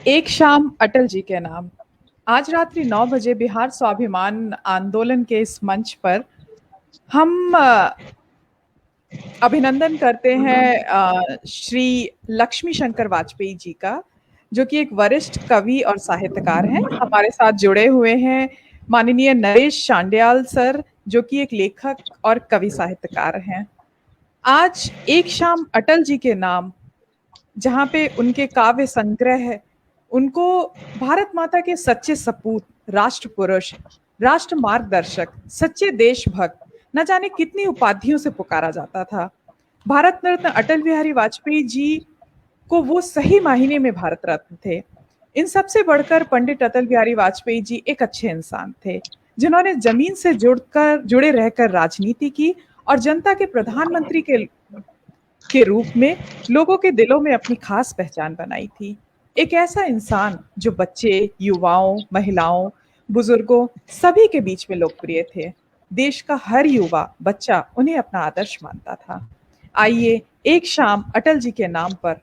एक शाम अटल जी के नाम। आज रात्रि 9 बजे बिहार स्वाभिमान आंदोलन के इस मंच पर हम अभिनंदन करते हैं श्री लक्ष्मी शंकर वाजपेयी जी का, जो कि एक वरिष्ठ कवि और साहित्यकार हैं। हमारे साथ जुड़े हुए हैं माननीय नरेश शांडियाल सर, जो कि एक लेखक और कवि साहित्यकार हैं। आज एक शाम अटल जी के नाम, जहाँ पे उनके काव्य संग्रह है, उनको भारत माता के सच्चे सपूत, राष्ट्र पुरुष, राष्ट्र मार्गदर्शक, सच्चे देशभक्त, न जाने कितनी उपाधियों से पुकारा जाता था। भारत रत्न अटल बिहारी वाजपेयी जी को वो सही मायने में भारत रत्न थे। इन सबसे बढ़कर पंडित अटल बिहारी वाजपेयी जी एक अच्छे इंसान थे, जिन्होंने जमीन से जुड़े रहकर राजनीति की और जनता के प्रधानमंत्री के रूप में लोगों के दिलों में अपनी खास पहचान बनाई थी। एक ऐसा इंसान जो बच्चे, युवाओं, महिलाओं, बुजुर्गों सभी के बीच में लोकप्रिय थे। देश का हर युवा, बच्चा उन्हें अपना आदर्श मानता था। आइए एक शाम अटल जी के नाम पर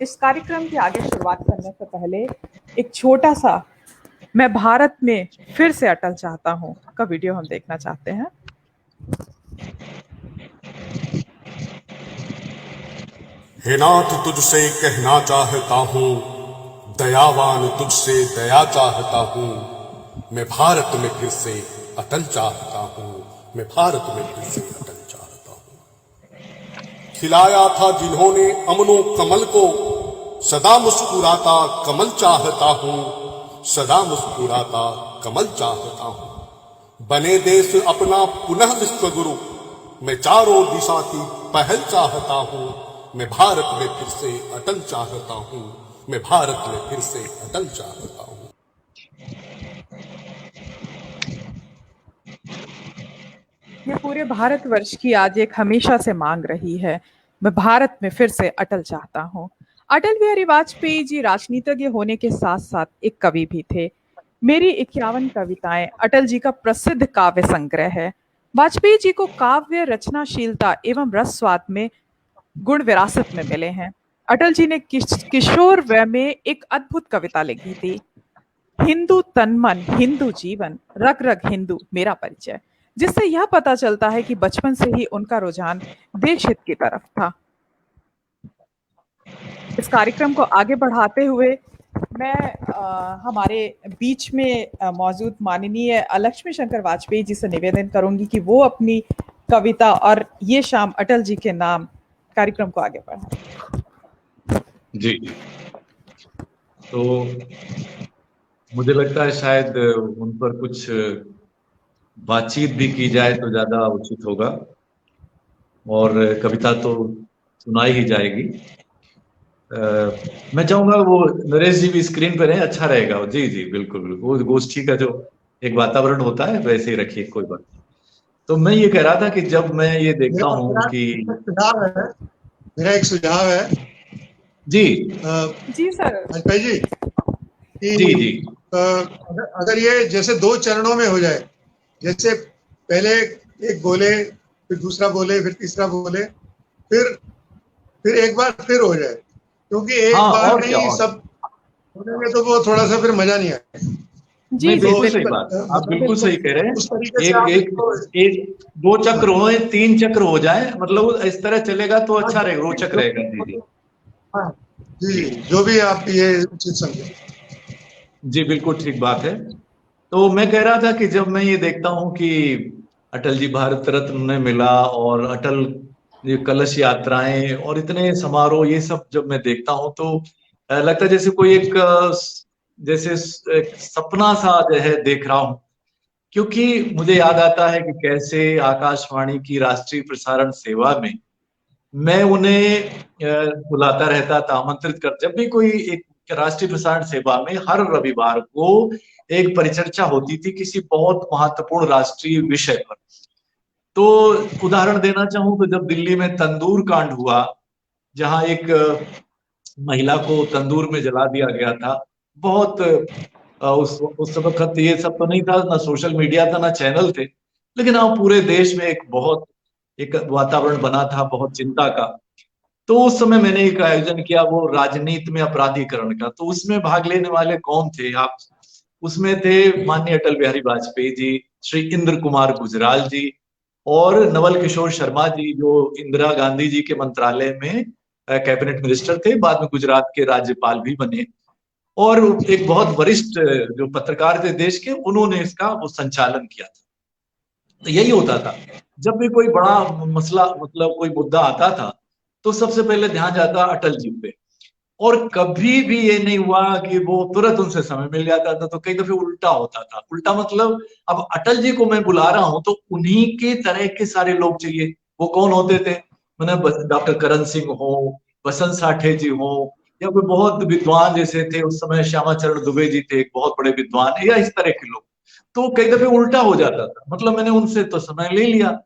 इस कार्यक्रम की आगे शुरुआत करने से पहले एक छोटा सा मैं भारत में फिर से अटल चाहता हूं का वीडियो हम देखना चाहते हैं। हे नाथ, तुझसे कहना चाहता हूँ, दयावान तुझसे दया चाहता हूँ। मैं भारत में फिर से अटल चाहता हूँ, मैं भारत में फिर से अटल चाहता हूँ। खिलाया था जिन्होंने अमनो कमल को, सदा मुस्कुराता कमल चाहता हूँ, सदा मुस्कुराता कमल चाहता हूँ। बने देश अपना पुनः विश्वगुरु, मैं चारों दिशा की पहल चाहता हूँ। मैं भारत में फिर से अटल चाहता हूँ, मैं भारत में फिर से अटल चाहता हूँ। ये पूरे भारतवर्ष की आज एक हमेशा से मांग रही है। मैं भारत में फिर से अटल चाहता हूँ। अटल बिहारी वाजपेयी जी राजनीतिज्ञ होने के साथ साथ एक कवि भी थे। मेरी 51 कविताएं अटल जी का प्रसिद्ध काव्य संग्रह है। वाजपेयी जी को काव्य रचनाशीलता एवं रस स्वाद में गुण विरासत में मिले हैं। अटल जी ने किशोर वय में एक अद्भुत कविता लिखी थी, हिंदू तन मन हिंदू जीवन, रग रग हिंदू मेरा परिचय, जिससे यह पता चलता है कि बचपन से ही उनका रुझान देश हित की तरफ था। इस कार्यक्रम को आगे बढ़ाते हुए मैं हमारे बीच में मौजूद माननीय लक्ष्मी शंकर वाजपेयी जी से निवेदन करूंगी कि वो अपनी कविता और ये शाम अटल जी के नाम कार्यक्रम को आगे बढ़ाएं। जी, तो मुझे लगता है शायद उन पर कुछ बातचीत भी की जाए तो ज्यादा उचित होगा, और कविता तो सुनाई ही जाएगी। मैं चाहूंगा वो नरेश जी भी स्क्रीन पर है, अच्छा रहेगा। जी जी बिल्कुल बिल्कुल, वो गोष्ठी का जो एक वातावरण होता है वैसे ही रखिए, कोई बात नहीं। तो मैं ये कह रहा था कि जब मैं ये देखता हूँ कि मेरा एक सुझाव है जी जी सर वाजपेयी जी जी जी अगर ये जैसे 2 चरणों में हो जाए, जैसे पहले एक बोले, फिर दूसरा बोले, फिर तीसरा बोले, फिर एक बार फिर हो जाए, क्योंकि एक बार नहीं सब बोलेंगे तो वो थोड़ा सा फिर मजा नहीं आएगा। जी बिल्कुल सही बात, आप बिल्कुल सही कह रहे हैं। एक 2 चक्र हो, 3 चक्र हो जाए, मतलब इस तरह चलेगा तो अच्छा रहेगा, रोचक रहेगा। जी जी जी, जो भी आप ये उचित समझे। जी बिल्कुल ठीक बात है। तो मैं कह रहा था कि जब मैं ये देखता हूँ कि अटल जी भारत रत्न में मिला, और अटल ये कलश यात्राएं और इतने समारोह, ये सब जब मैं देखता हूँ तो लगता है जैसे कोई एक जैसे एक सपना सा जो है देख रहा हूँ। क्योंकि मुझे याद आता है कि कैसे आकाशवाणी की राष्ट्रीय प्रसारण सेवा में मैं उन्हें बुलाता रहता था, आमंत्रित कर। जब भी कोई एक राष्ट्रीय प्रसारण सेवा में हर रविवार को एक परिचर्चा होती थी किसी बहुत महत्वपूर्ण राष्ट्रीय विषय पर। तो उदाहरण देना चाहूं तो जब दिल्ली में तंदूर कांड हुआ, जहां एक महिला को तंदूर में जला दिया गया था, बहुत उस वक्त ये सब तो नहीं था, ना सोशल मीडिया था, ना चैनल थे, लेकिन हाँ पूरे देश में एक बहुत एक वातावरण बना था, बहुत चिंता का। तो उस समय मैंने एक आयोजन किया, वो राजनीति में अपराधीकरण का। तो उसमें भाग लेने वाले कौन थे आप? उसमें थे माननीय अटल बिहारी वाजपेयी जी, श्री इंद्र कुमार गुजराल जी और नवल किशोर शर्मा जी, जो इंदिरा गांधी जी के मंत्रालय में कैबिनेट मिनिस्टर थे, बाद में गुजरात के राज्यपाल भी बने। और एक बहुत वरिष्ठ जो पत्रकार थे देश के, उन्होंने इसका वो संचालन किया था। तो यही होता था, जब भी कोई बड़ा मसला, मतलब कोई मुद्दा आता था, तो सबसे पहले ध्यान जाता अटल जी पे। और कभी भी ये नहीं हुआ कि वो तुरंत उनसे समय मिल जाता था। तो कई दफे उल्टा होता था। उल्टा मतलब, अब अटल जी को मैं बुला रहा हूं तो उन्हीं के तरह के सारे लोग चाहिए। वो कौन होते थे? मैंने डॉक्टर करण सिंह हो, बसंत साठे जी हो, या कोई बहुत विद्वान जैसे थे उस समय, श्यामा चरण दुबे जी थे एक बहुत बड़े विद्वान, या इस तरह के लोग। तो कई दफे उल्टा हो जाता था, मतलब मैंने उनसे तो समय ले लिया,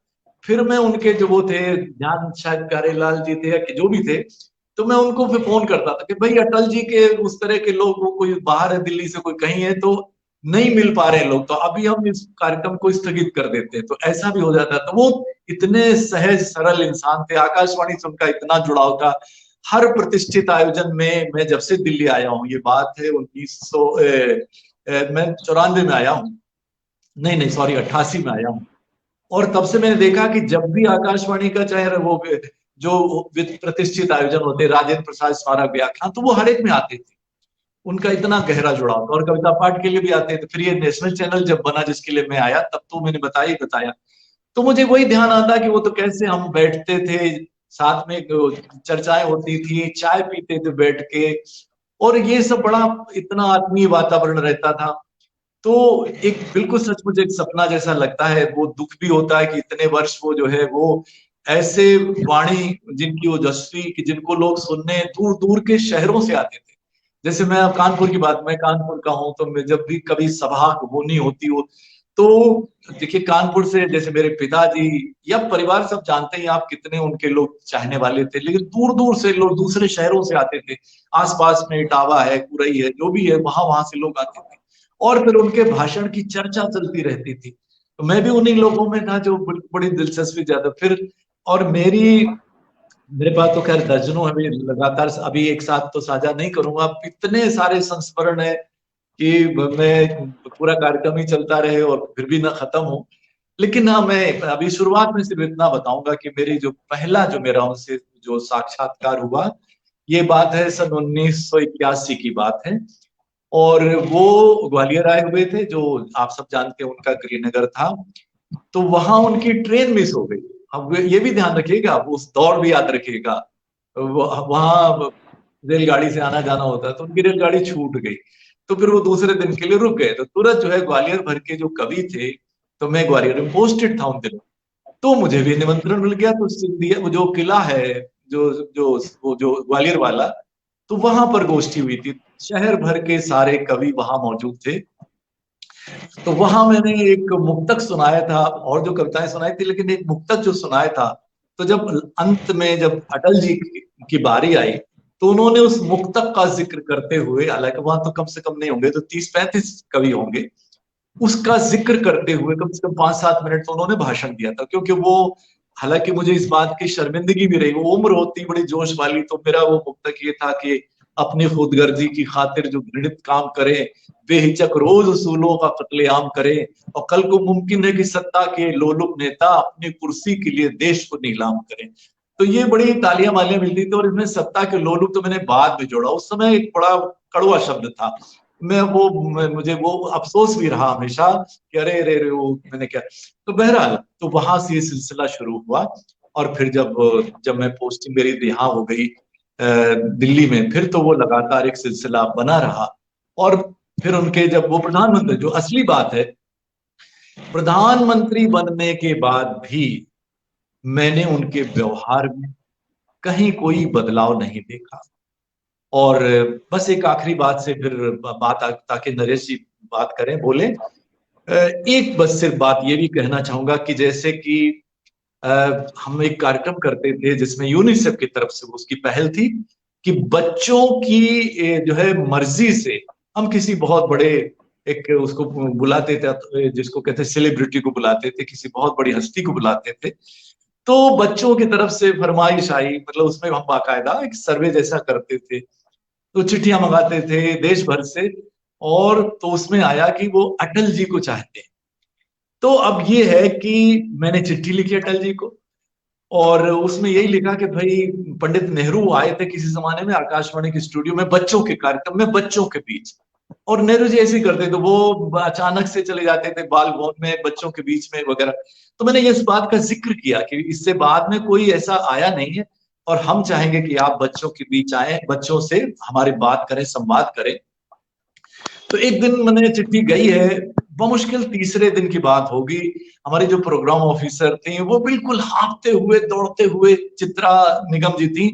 फिर मैं उनके जो वो थे, ध्यान शायद प्यारेलाल जी थे या जो भी थे, तो मैं उनको फिर फोन करता था कि भाई अटल जी के उस तरह के लोग, वो कोई बाहर है दिल्ली से, कोई कहीं है, तो नहीं मिल पा रहे लोग, तो अभी हम इस कार्यक्रम को स्थगित कर देते हैं। तो ऐसा भी हो जाता था। वो इतने सहज सरल इंसान थे, आकाशवाणी से उनका इतना जुड़ाव था। हर प्रतिष्ठित आयोजन में, मैं जब से दिल्ली आया हूँ, ये बात है 1900 मैं 94 में आया हूँ, नहीं नहीं सॉरी 88 में आया हूँ। और तब से मैंने देखा कि जब भी आकाशवाणी का चाहे वो जो प्रतिष्ठित आयोजन होते, राजेंद्र प्रसाद स्मारक व्याख्यान, तो वो हर एक में आते थे। उनका इतना गहरा जुड़ाव था। और कविता पाठ के लिए भी आते थे। फिर ये नेशनल चैनल जब बना, जिसके लिए मैं आया, तब तो मैंने बताया, तो मुझे वही ध्यान आता कि वो तो कैसे हम बैठते थे साथ में, चर्चाएं होती थी, चाय पीते थे बैठ के, और ये सब बड़ा इतना आत्मीय वातावरण रहता था। तो एक बिल्कुल सचमुच एक सपना जैसा लगता है। वो दुख भी होता है कि इतने वर्ष वो जो है वो ऐसे वाणी जिनकी ओजस्वी, कि जिनको लोग सुनने दूर दूर के शहरों से आते थे। जैसे मैं अब कानपुर की बात, मैं कानपुर का हूं, तो मैं जब भी कभी सभा होनी होती हो, तो देखिए कानपुर से, जैसे मेरे पिताजी या परिवार सब जानते हैं आप कितने उनके लोग चाहने वाले थे, लेकिन दूर दूर से लोग दूसरे शहरों से आते थे। आसपास में इटावा है, कुरई है, जो भी है, वहां वहां से लोग आते थे, और फिर उनके भाषण की चर्चा चलती रहती थी। तो मैं भी उन्हीं लोगों में था जो बड़ी दिलचस्पी ज्यादा। फिर और मेरे पास तो खैर दर्जनों, अभी लगातार, अभी एक साथ तो साझा नहीं करूंगा, इतने सारे संस्मरण है कि मैं पूरा कार्यक्रम ही चलता रहे और फिर भी ना खत्म हो। लेकिन हाँ, मैं अभी शुरुआत में सिर्फ इतना बताऊंगा कि मेरी जो पहला जो मेरा उनसे जो साक्षात्कार हुआ, ये बात है सन 1981 की बात है। और वो ग्वालियर आए हुए थे, जो आप सब जानते हैं उनका गृहनगर था। तो वहां उनकी ट्रेन मिस हो गई। अब ये भी ध्यान रखिएगा, उस दौर भी याद रखिएगा, वहां रेलगाड़ी से आना जाना होता है, तो उनकी रेलगाड़ी छूट गई। तो फिर वो दूसरे दिन के लिए रुक गए। तो तुरंत जो है ग्वालियर भर के जो कवि थे, तो मैं ग्वालियर में पोस्टेड था उन दिनों, तो मुझे भी निमंत्रण मिल गया। तो सिंधिया, वो जो किला है, जो जो वो जो ग्वालियर वाला, तो वहां पर गोष्ठी हुई थी। शहर भर के सारे कवि वहां मौजूद थे। तो वहां मैंने एक मुक्तक सुनाया था, और जो कविताएं सुनाई थी, लेकिन एक मुक्तक जो सुनाया था, तो जब अंत में जब अटल जी की बारी आई, तो उन्होंने उस मुक्तक का जिक्र करते हुए, हालांकि वहां तो कम से कम नहीं होंगे तो 30-35 कवि होंगे, उसका जिक्र करते हुए कम से कम 5-7 मिनट तो उन्होंने भाषण दिया था। क्योंकि वो, हालांकि मुझे इस बात की शर्मिंदगी भी रही, वो उम्र होती बड़ी जोश वाली, तो मेरा वो मुक्तक ये था कि अपनी खुदगर्जी की खातिर जो घृणित काम करे, बेहिचक रोज उसूलों का कत्लेआम करे, और कल को मुमकिन है कि सत्ता के लोलुप नेता अपनी कुर्सी के लिए देश को नीलाम करें। तो ये बड़ी तालियां मालियां मिलती थी। और इसमें सत्ता के लोलुप तो मैंने बाद में जोड़ा, उस समय एक बड़ा कड़वा शब्द था। मुझे वो अफसोस भी रहा हमेशा कि अरे अरे अरे वो मैंने क्या। तो बहरहाल, तो वहां से ये सिलसिला शुरू हुआ। और फिर जब जब मैं पोस्टिंग मेरी यहाँ हो गई दिल्ली में, फिर तो वो लगातार एक सिलसिला बना रहा। और फिर उनके जब वो प्रधानमंत्री, जो असली बात है, प्रधानमंत्री बनने के बाद भी मैंने उनके व्यवहार में कहीं कोई बदलाव नहीं देखा। और बस एक आखिरी बात से फिर बात, ताकि नरेश जी बात करें, बोले, एक बस सिर्फ बात ये भी कहना चाहूंगा कि जैसे कि हम एक कार्यक्रम करते थे जिसमें यूनिसेफ की तरफ से उसकी पहल थी कि बच्चों की जो है मर्जी से हम किसी बहुत बड़े, एक उसको बुलाते थे, जिसको कहते सेलिब्रिटी को बुलाते थे, किसी बहुत बड़ी हस्ती को बुलाते थे, तो बच्चों की तरफ से फरमाइश आई, मतलब उसमें हम बाकायदा एक सर्वे जैसा करते थे, तो चिट्ठियां मंगाते थे देश भर से, और तो उसमें आया कि वो अटल जी को चाहते हैं। तो अब ये है कि मैंने चिट्ठी लिखी अटल जी को, और उसमें यही लिखा कि भाई पंडित नेहरू आए थे किसी जमाने में आकाशवाणी के स्टूडियो में बच्चों के कार्यक्रम में, बच्चों के बीच, और नेहरू जी ऐसे ही करते थे, वो अचानक से चले जाते थे बाल भवन में बच्चों के बीच में वगैरह। तो मैंने इस बात का जिक्र किया कि इससे बाद में कोई ऐसा आया नहीं है, और हम चाहेंगे कि आप बच्चों के बीच आए, बच्चों से हमारी बात करें, संवाद करें। तो एक दिन मैंने चिट्ठी गई है, बमुश्किल तीसरे दिन की बात होगी, हमारी जो प्रोग्राम ऑफिसर थी वो बिल्कुल हाँफते हुए दौड़ते हुए चित्रा निगम जी थी।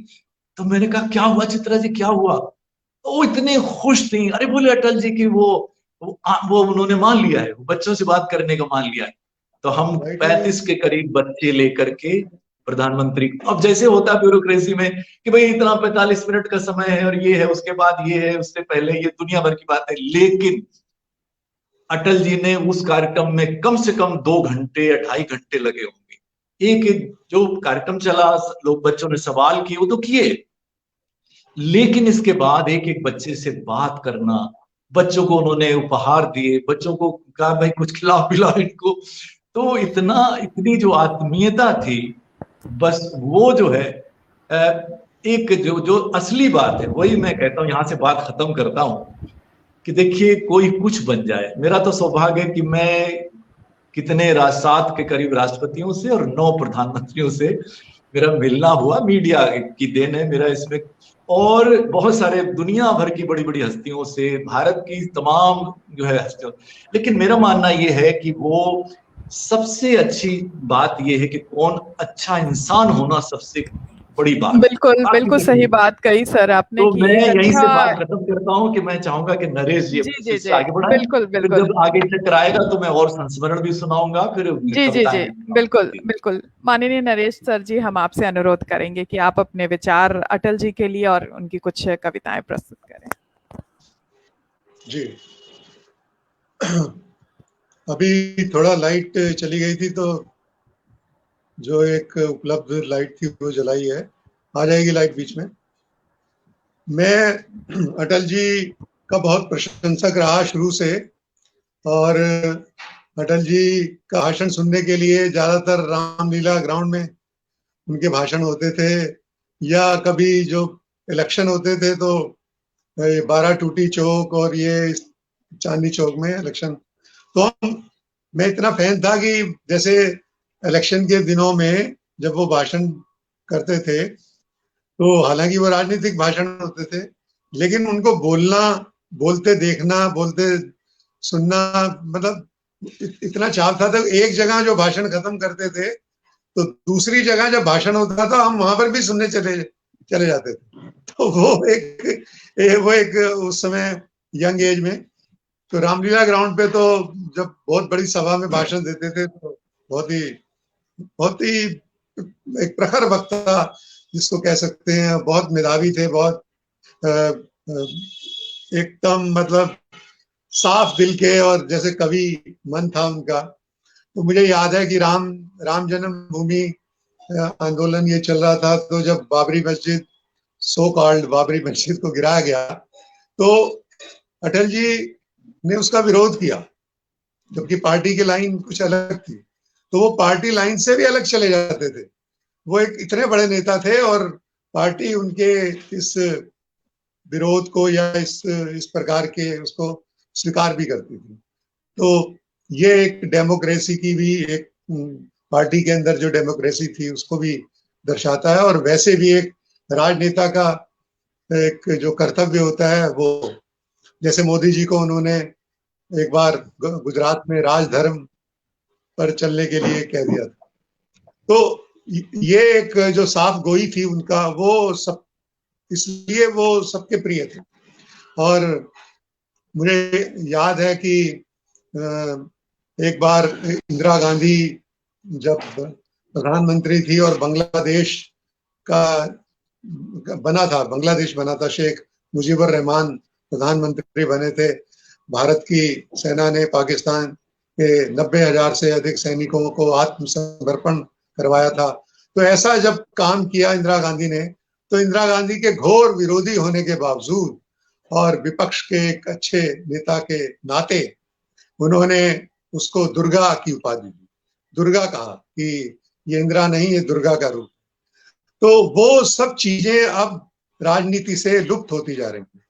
तो मैंने कहा क्या हुआ चित्रा जी, क्या हुआ? तो वो इतने खुश थी, अरे बोले अटल जी की वो उन्होंने मान लिया है, बच्चों से बात करने का मान लिया है। तो हम 35 के करीब बच्चे लेकर के प्रधानमंत्री, अब जैसे होता है ब्यूरोक्रेसी में कि भाई इतना 45 मिनट का समय है, और ये है, उसके बाद ये है, उससे पहले ये, दुनिया भर की बात है, लेकिन अटल जी ने उस कार्यक्रम में कम से कम 2 घंटे या 2.5 घंटे लगे होंगे। एक एक जो कार्यक्रम चला, लोग बच्चों ने सवाल किए, वो तो किए, लेकिन इसके बाद एक एक बच्चे से बात करना, बच्चों को उन्होंने उपहार दिए, बच्चों को कहा भाई कुछ खिलाओ पिलाओ इनको, तो इतनी जो आत्मीयता थी, बस वो जो है एक जो जो असली बात है, वही मैं कहता हूं, यहां से बात खत्म करता हूं कि देखिए कोई कुछ बन जाए, मेरा तो सौभाग्य है कि मैं कितने 7 के करीब राष्ट्रपतियों से और 9 प्रधानमंत्रियों से मेरा मिलना हुआ, मीडिया की देन है मेरा इसमें, और बहुत सारे दुनिया भर की बड़ी बड़ी हस्तियों से, भारत की तमाम जो है हस्तियों। लेकिन मेरा मानना यह है कि वो सबसे अच्छी बात यह है कि कौन अच्छा इंसान होना सबसे बड़ी बात है। बिल्कुल, बिल्कुल सही बात कही सर आपने तो कि मैं एक यहीं से अच्छा बात खत्म करता हूं कि मैं चाहूंगा कि नरेश जी जी, जी, इससे जी। आगे बढ़ाएं, बिल्कुल, फिर बिल्कुल। जब आगे चक्कर आएगा तो मैं और संस्मरण भी सुनाऊंगा, फिर जी, जी, कविताएं जी। भी बिल्कुल, सुनाऊंगा। बिल्कुल। माननीय नरेश सर जी, हम आपसे अनुरोध करेंगे कि आप अपने विचार अटल जी के लिए और उनकी कुछ कविताएँ प्रस्तुत करें। जी। अभी थोड़ा लाइट चली गई थी, तो जो एक उपलब्ध लाइट थी वो जलाई है, आ जाएगी लाइट बीच में। मैं अटल जी का बहुत प्रशंसक रहा शुरू से, और अटल जी का भाषण सुनने के लिए ज्यादातर रामलीला ग्राउंड में उनके भाषण होते थे, या कभी जो इलेक्शन होते थे तो 12 टूटी चौक और ये चांदनी चौक में इलेक्शन, तो मैं इतना फैन था कि जैसे इलेक्शन के दिनों में जब वो भाषण करते थे, तो हालांकि वो राजनीतिक भाषण होते थे, लेकिन उनको बोलते देखना, बोलते सुनना, मतलब इतना चाव था। तो एक जगह जो भाषण खत्म करते थे, तो दूसरी जगह जब भाषण होता था हम वहां पर भी सुनने चले जाते थे। तो वो एक उस समय यंग एज में, तो रामलीला ग्राउंड पे तो जब बहुत बड़ी सभा में भाषण देते थे, तो बहुत ही एक प्रखर वक्ता जिसको कह सकते हैं, बहुत मेधावी थे, बहुत एकदम मतलब साफ दिल के, और जैसे कवि मन था उनका। तो मुझे याद है कि राम जन्मभूमि आंदोलन ये चल रहा था, तो जब बाबरी मस्जिद, सो कॉल्ड बाबरी मस्जिद को गिराया गया, तो अटल जी ने उसका विरोध किया, जबकि पार्टी की लाइन कुछ अलग थी, तो वो पार्टी लाइन से भी अलग चले जाते थे। वो एक इतने बड़े नेता थे, और पार्टी उनके इस विरोध को या इस प्रकार के उसको स्वीकार भी करती थी। तो ये एक डेमोक्रेसी की भी एक पार्टी के अंदर जो डेमोक्रेसी थी उसको भी दर्शाता है, और वैसे भी एक राजनेता का एक जो कर्तव्य होता है, वो जैसे मोदी जी को उन्होंने एक बार गुजरात में राजधर्म पर चलने के लिए कह दिया था, तो ये एक जो साफ गोई थी उनका, वो सब इसलिए वो सबके प्रिय थे। और मुझे याद है कि एक बार इंदिरा गांधी जब प्रधानमंत्री थी और बांग्लादेश बना था, शेख मुजीबुर रहमान प्रधानमंत्री बने थे। भारत की सेना ने पाकिस्तान के 90,000 से अधिक सैनिकों को आत्मसमर्पण करवाया था। तो ऐसा जब काम किया इंदिरा गांधी ने, तो इंदिरा गांधी के घोर विरोधी होने के बावजूद और विपक्ष के एक अच्छे नेता के नाते उन्होंने उसको दुर्गा की उपाधि दी। दुर्गा कहा कि ये इंदिरा नहीं, ये दुर्गा का रूप। तो वो सब चीजें अब राजनीति से लुप्त होती जा रही हैं।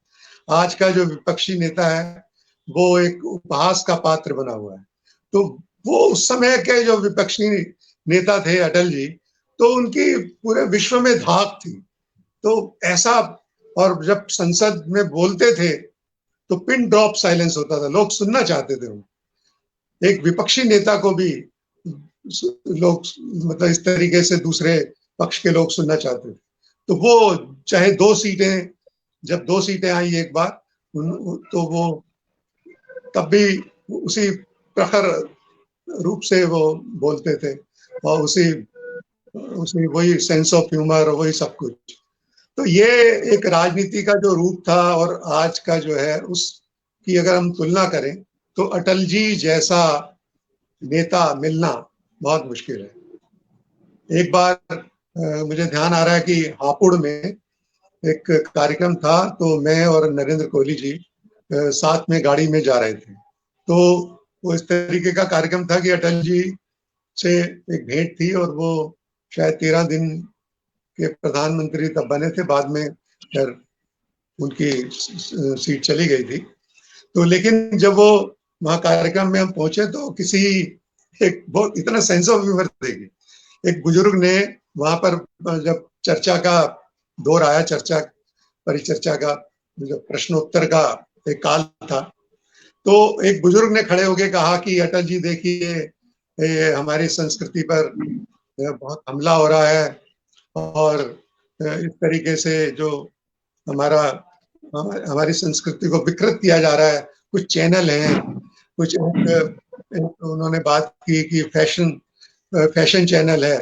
आज का जो विपक्षी नेता है वो एक उपहास का पात्र बना हुआ है। तो वो उस समय के जो विपक्षी नेता थे अटल जी, तो उनकी पूरे विश्व में धाक थी। तो ऐसा, और जब संसद में बोलते थे तो पिन ड्रॉप साइलेंस होता था, लोग सुनना चाहते थे। एक विपक्षी नेता को भी लोग मतलब इस तरीके से दूसरे पक्ष के लोग सुनना चाहते थे। तो वो चाहे जब दो सीटें आई एक बार, तो वो तब भी उसी प्रखर रूप से वो बोलते थे और उसी वही सेंस ऑफ ह्यूमर और वही सब कुछ। तो ये एक राजनीति का जो रूप था और आज का जो है उसकी अगर हम तुलना करें तो अटल जी जैसा नेता मिलना बहुत मुश्किल है। एक बार मुझे ध्यान आ रहा है कि हापुड़ में एक कार्यक्रम था, तो मैं और नरेंद्र कोहली जी साथ में गाड़ी में जा रहे थे। तो वो इस तरीके का कार्यक्रम था कि अटल जी से एक भेंट थी और वो शायद 13 दिन के प्रधानमंत्री तब बने थे, बाद में फिर उनकी सीट चली गई थी। तो लेकिन जब वो वहाँ कार्यक्रम में हम पहुंचे तो एक बहुत इतना सेंस ऑफ ह्यूमर देगी, एक बुजुर्ग ने वहां पर जब चर्चा का दौर आया, परिचर्चा का जब प्रश्नोत्तर का एक काल था, तो एक बुजुर्ग ने खड़े होकर कहा कि अटल जी देखिए हमारी संस्कृति पर बहुत हमला हो रहा है और इस तरीके से जो हमारी संस्कृति को विकृत किया जा रहा है। कुछ चैनल हैं, कुछ उन्होंने बात की कि फैशन चैनल है,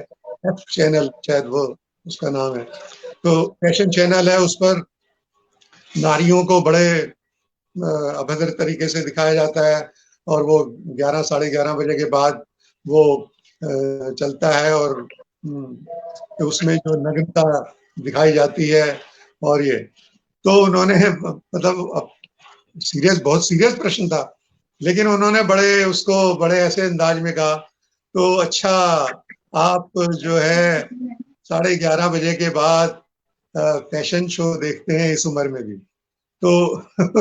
एफ चैनल शायद वो उसका नाम है। तो फैशन चैनल है, उस पर नारियों को बड़े अभद्र तरीके से दिखाया जाता है और वो 11 साढ़े 11 बजे के बाद वो चलता है और उसमें जो नग्नता दिखाई जाती है। और ये तो उन्होंने मतलब बहुत सीरियस प्रश्न था, लेकिन उन्होंने बड़े ऐसे अंदाज में कहा, तो अच्छा आप जो है 11:30 बजे के बाद फैशन शो देखते हैं इस उम्र में भी, तो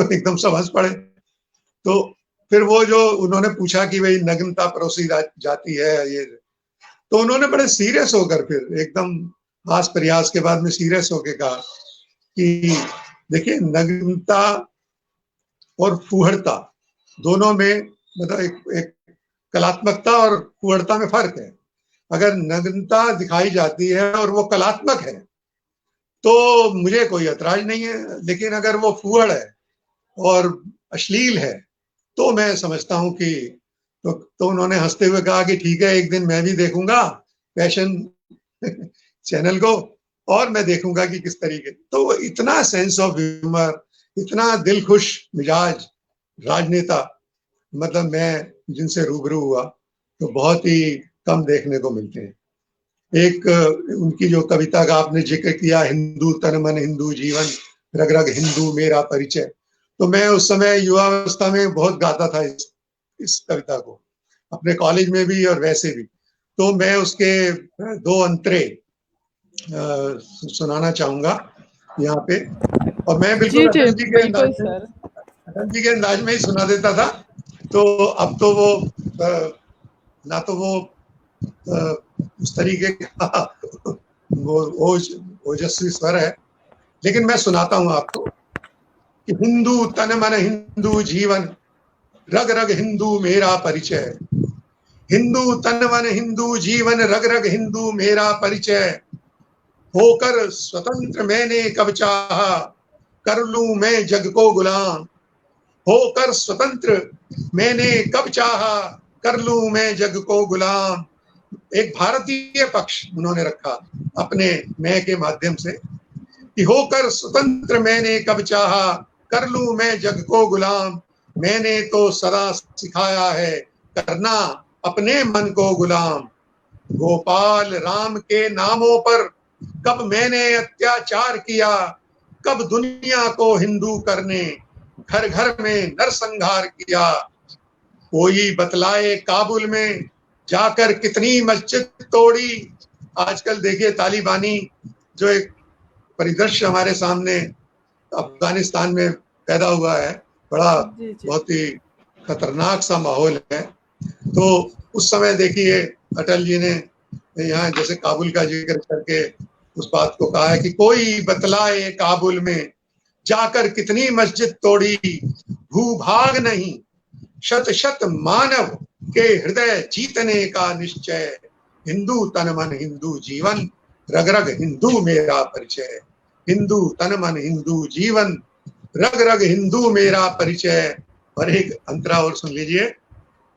एकदम समझ पड़े। तो फिर वो जो उन्होंने पूछा कि भाई नग्नता परोसी जाती है ये, तो उन्होंने बड़े सीरियस होकर फिर एकदम हास प्रयास के बाद में सीरियस होकर कहा कि देखिए नग्नता और फूहड़ता दोनों में मतलब एक कलात्मकता और फूहड़ता में फर्क है। अगर नग्नता दिखाई जाती है और वो कलात्मक है तो मुझे कोई ऐतराज नहीं है, लेकिन अगर वो फूहड़ है और अश्लील है तो मैं समझता हूं कि तो उन्होंने हंसते हुए कहा कि ठीक है, एक दिन मैं भी देखूंगा फैशन चैनल को और मैं देखूंगा कि किस तरीके। तो इतना सेंस ऑफ ह्यूमर, इतना दिल खुश मिजाज राजनेता मतलब मैं जिनसे रूबरू हुआ तो बहुत ही कम देखने को मिलते हैं। एक उनकी जो कविता का आपने जिक्र किया, हिंदू तन मन हिंदू जीवन, रग रग हिंदू मेरा परिचय, तो मैं उस समय युवावस्था में बहुत गाता था इस कविता को, अपने कॉलेज में भी और वैसे भी। तो मैं उसके 2 अंतरे सुनाना चाहूंगा यहाँ पे, और मैं बिल्कुल अटल जी के अंदाज में ही सुना देता था। तो अब तो वो ना तो वो उस तरीके का वो ओजस्वी स्वर है, लेकिन मैं सुनाता हूँ आपको कि हिंदू तन मन हिंदू जीवन, रग रग हिंदू मेरा परिचय। हिंदू तन मन हिंदू जीवन, रग रग हिंदू मेरा परिचय। होकर स्वतंत्र मैंने कब चाहा, कर लूं मैं जग को गुलाम। होकर स्वतंत्र मैंने कब चाहा, कर लूं मैं जग को गुलाम। एक भारतीय पक्ष उन्होंने रखा अपने मैं के माध्यम से कि होकर स्वतंत्र मैंने कब चाहा, कर लूं मैं जग को गुलाम। मैंने तो सदा सिखाया है करना अपने मन को गुलाम। गोपाल राम के नामों पर कब मैंने अत्याचार किया, कब दुनिया को हिंदू करने घर घर में नरसंहार किया। कोई बतलाए काबुल में जाकर कितनी मस्जिद तोड़ी। आजकल देखिए तालिबानी जो एक परिदृश्य हमारे सामने अफगानिस्तान में पैदा हुआ है, बड़ा बहुत ही खतरनाक सा माहौल है। तो उस समय देखिए अटल जी ने यहाँ जैसे काबुल का जिक्र करके उस बात को कहा है कि कोई बतलाए काबुल में जाकर कितनी मस्जिद तोड़ी, भूभाग नहीं शत शत मानव के हृदय जीतने का निश्चय, हिंदू तन मन हिंदू जीवन, रग रग हिंदू मेरा परिचय। हिंदू तन मन हिंदू जीवन, रग रग हिंदू मेरा परिचय। और एक अंतरा और सुन लीजिए,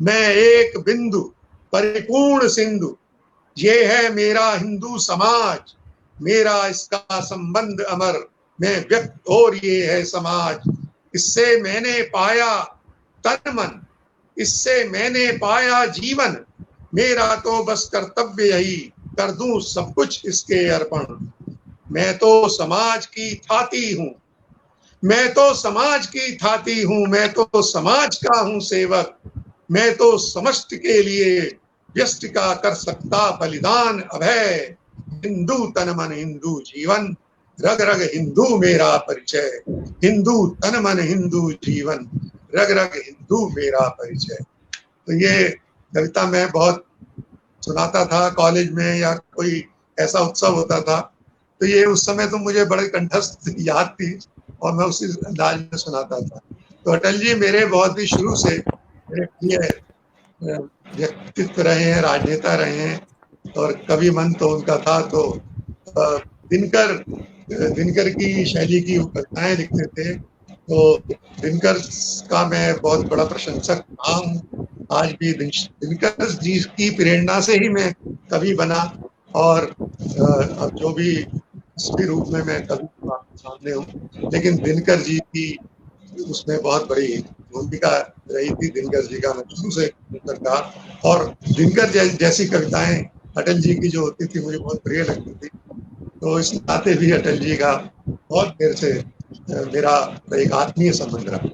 मैं एक बिंदु परिपूर्ण सिंधु, ये है मेरा हिंदू समाज, मेरा इसका संबंध अमर, मैं व्यक्त और ये है समाज। इससे मैंने पाया तन मन, इससे मैंने पाया जीवन, मेरा तो बस कर्तव्य यही, कर दूं सब कुछ इसके अर्पण। मैं तो समाज की थाती हूँ, मैं तो समाज की थाती हूँ, मैं तो समाज का हूँ सेवक, मैं तो समस्त के लिए व्यस्त का कर सकता बलिदान अभय। हिंदू तन मन हिंदू जीवन, रग रग हिंदू मेरा परिचय। हिंदू तन मन हिंदू जीवन, रग रग हिंदू मेरा परिचय। तो ये कविता मैं बहुत सुनाता था कॉलेज में या कोई ऐसा उत्सव होता था, तो ये उस समय तो मुझे बड़े कंठस्थ याद थी और मैं उसी अंदाज में सुनाता था। तो अटल जी मेरे बहुत ही शुरू से मेरे प्रिय व्यक्तित्व रहे हैं, राजनेता रहे हैं, और कवि मन तो उनका था। तो दिनकर की शैली की कविताएं लिखते थे, तो दिनकर का मैं बहुत बड़ा प्रशंसक हूँ। आज भी दिनकर जी की प्रेरणा से ही मैं कवि बना, और अब जो भी रूप में मैं कवि सामने हूँ, लेकिन दिनकर जी की उसमें बहुत बड़ी भूमिका रही थी। दिनकर जी का मैं शुरू से करता, और दिनकर जैसी कविताएं अटल जी की जो होती थी मुझे बहुत प्रिय लगती थी। तो इस नाते भी अटल जी का बहुत देर से मेरा एक आत्मीय संबंध रहा।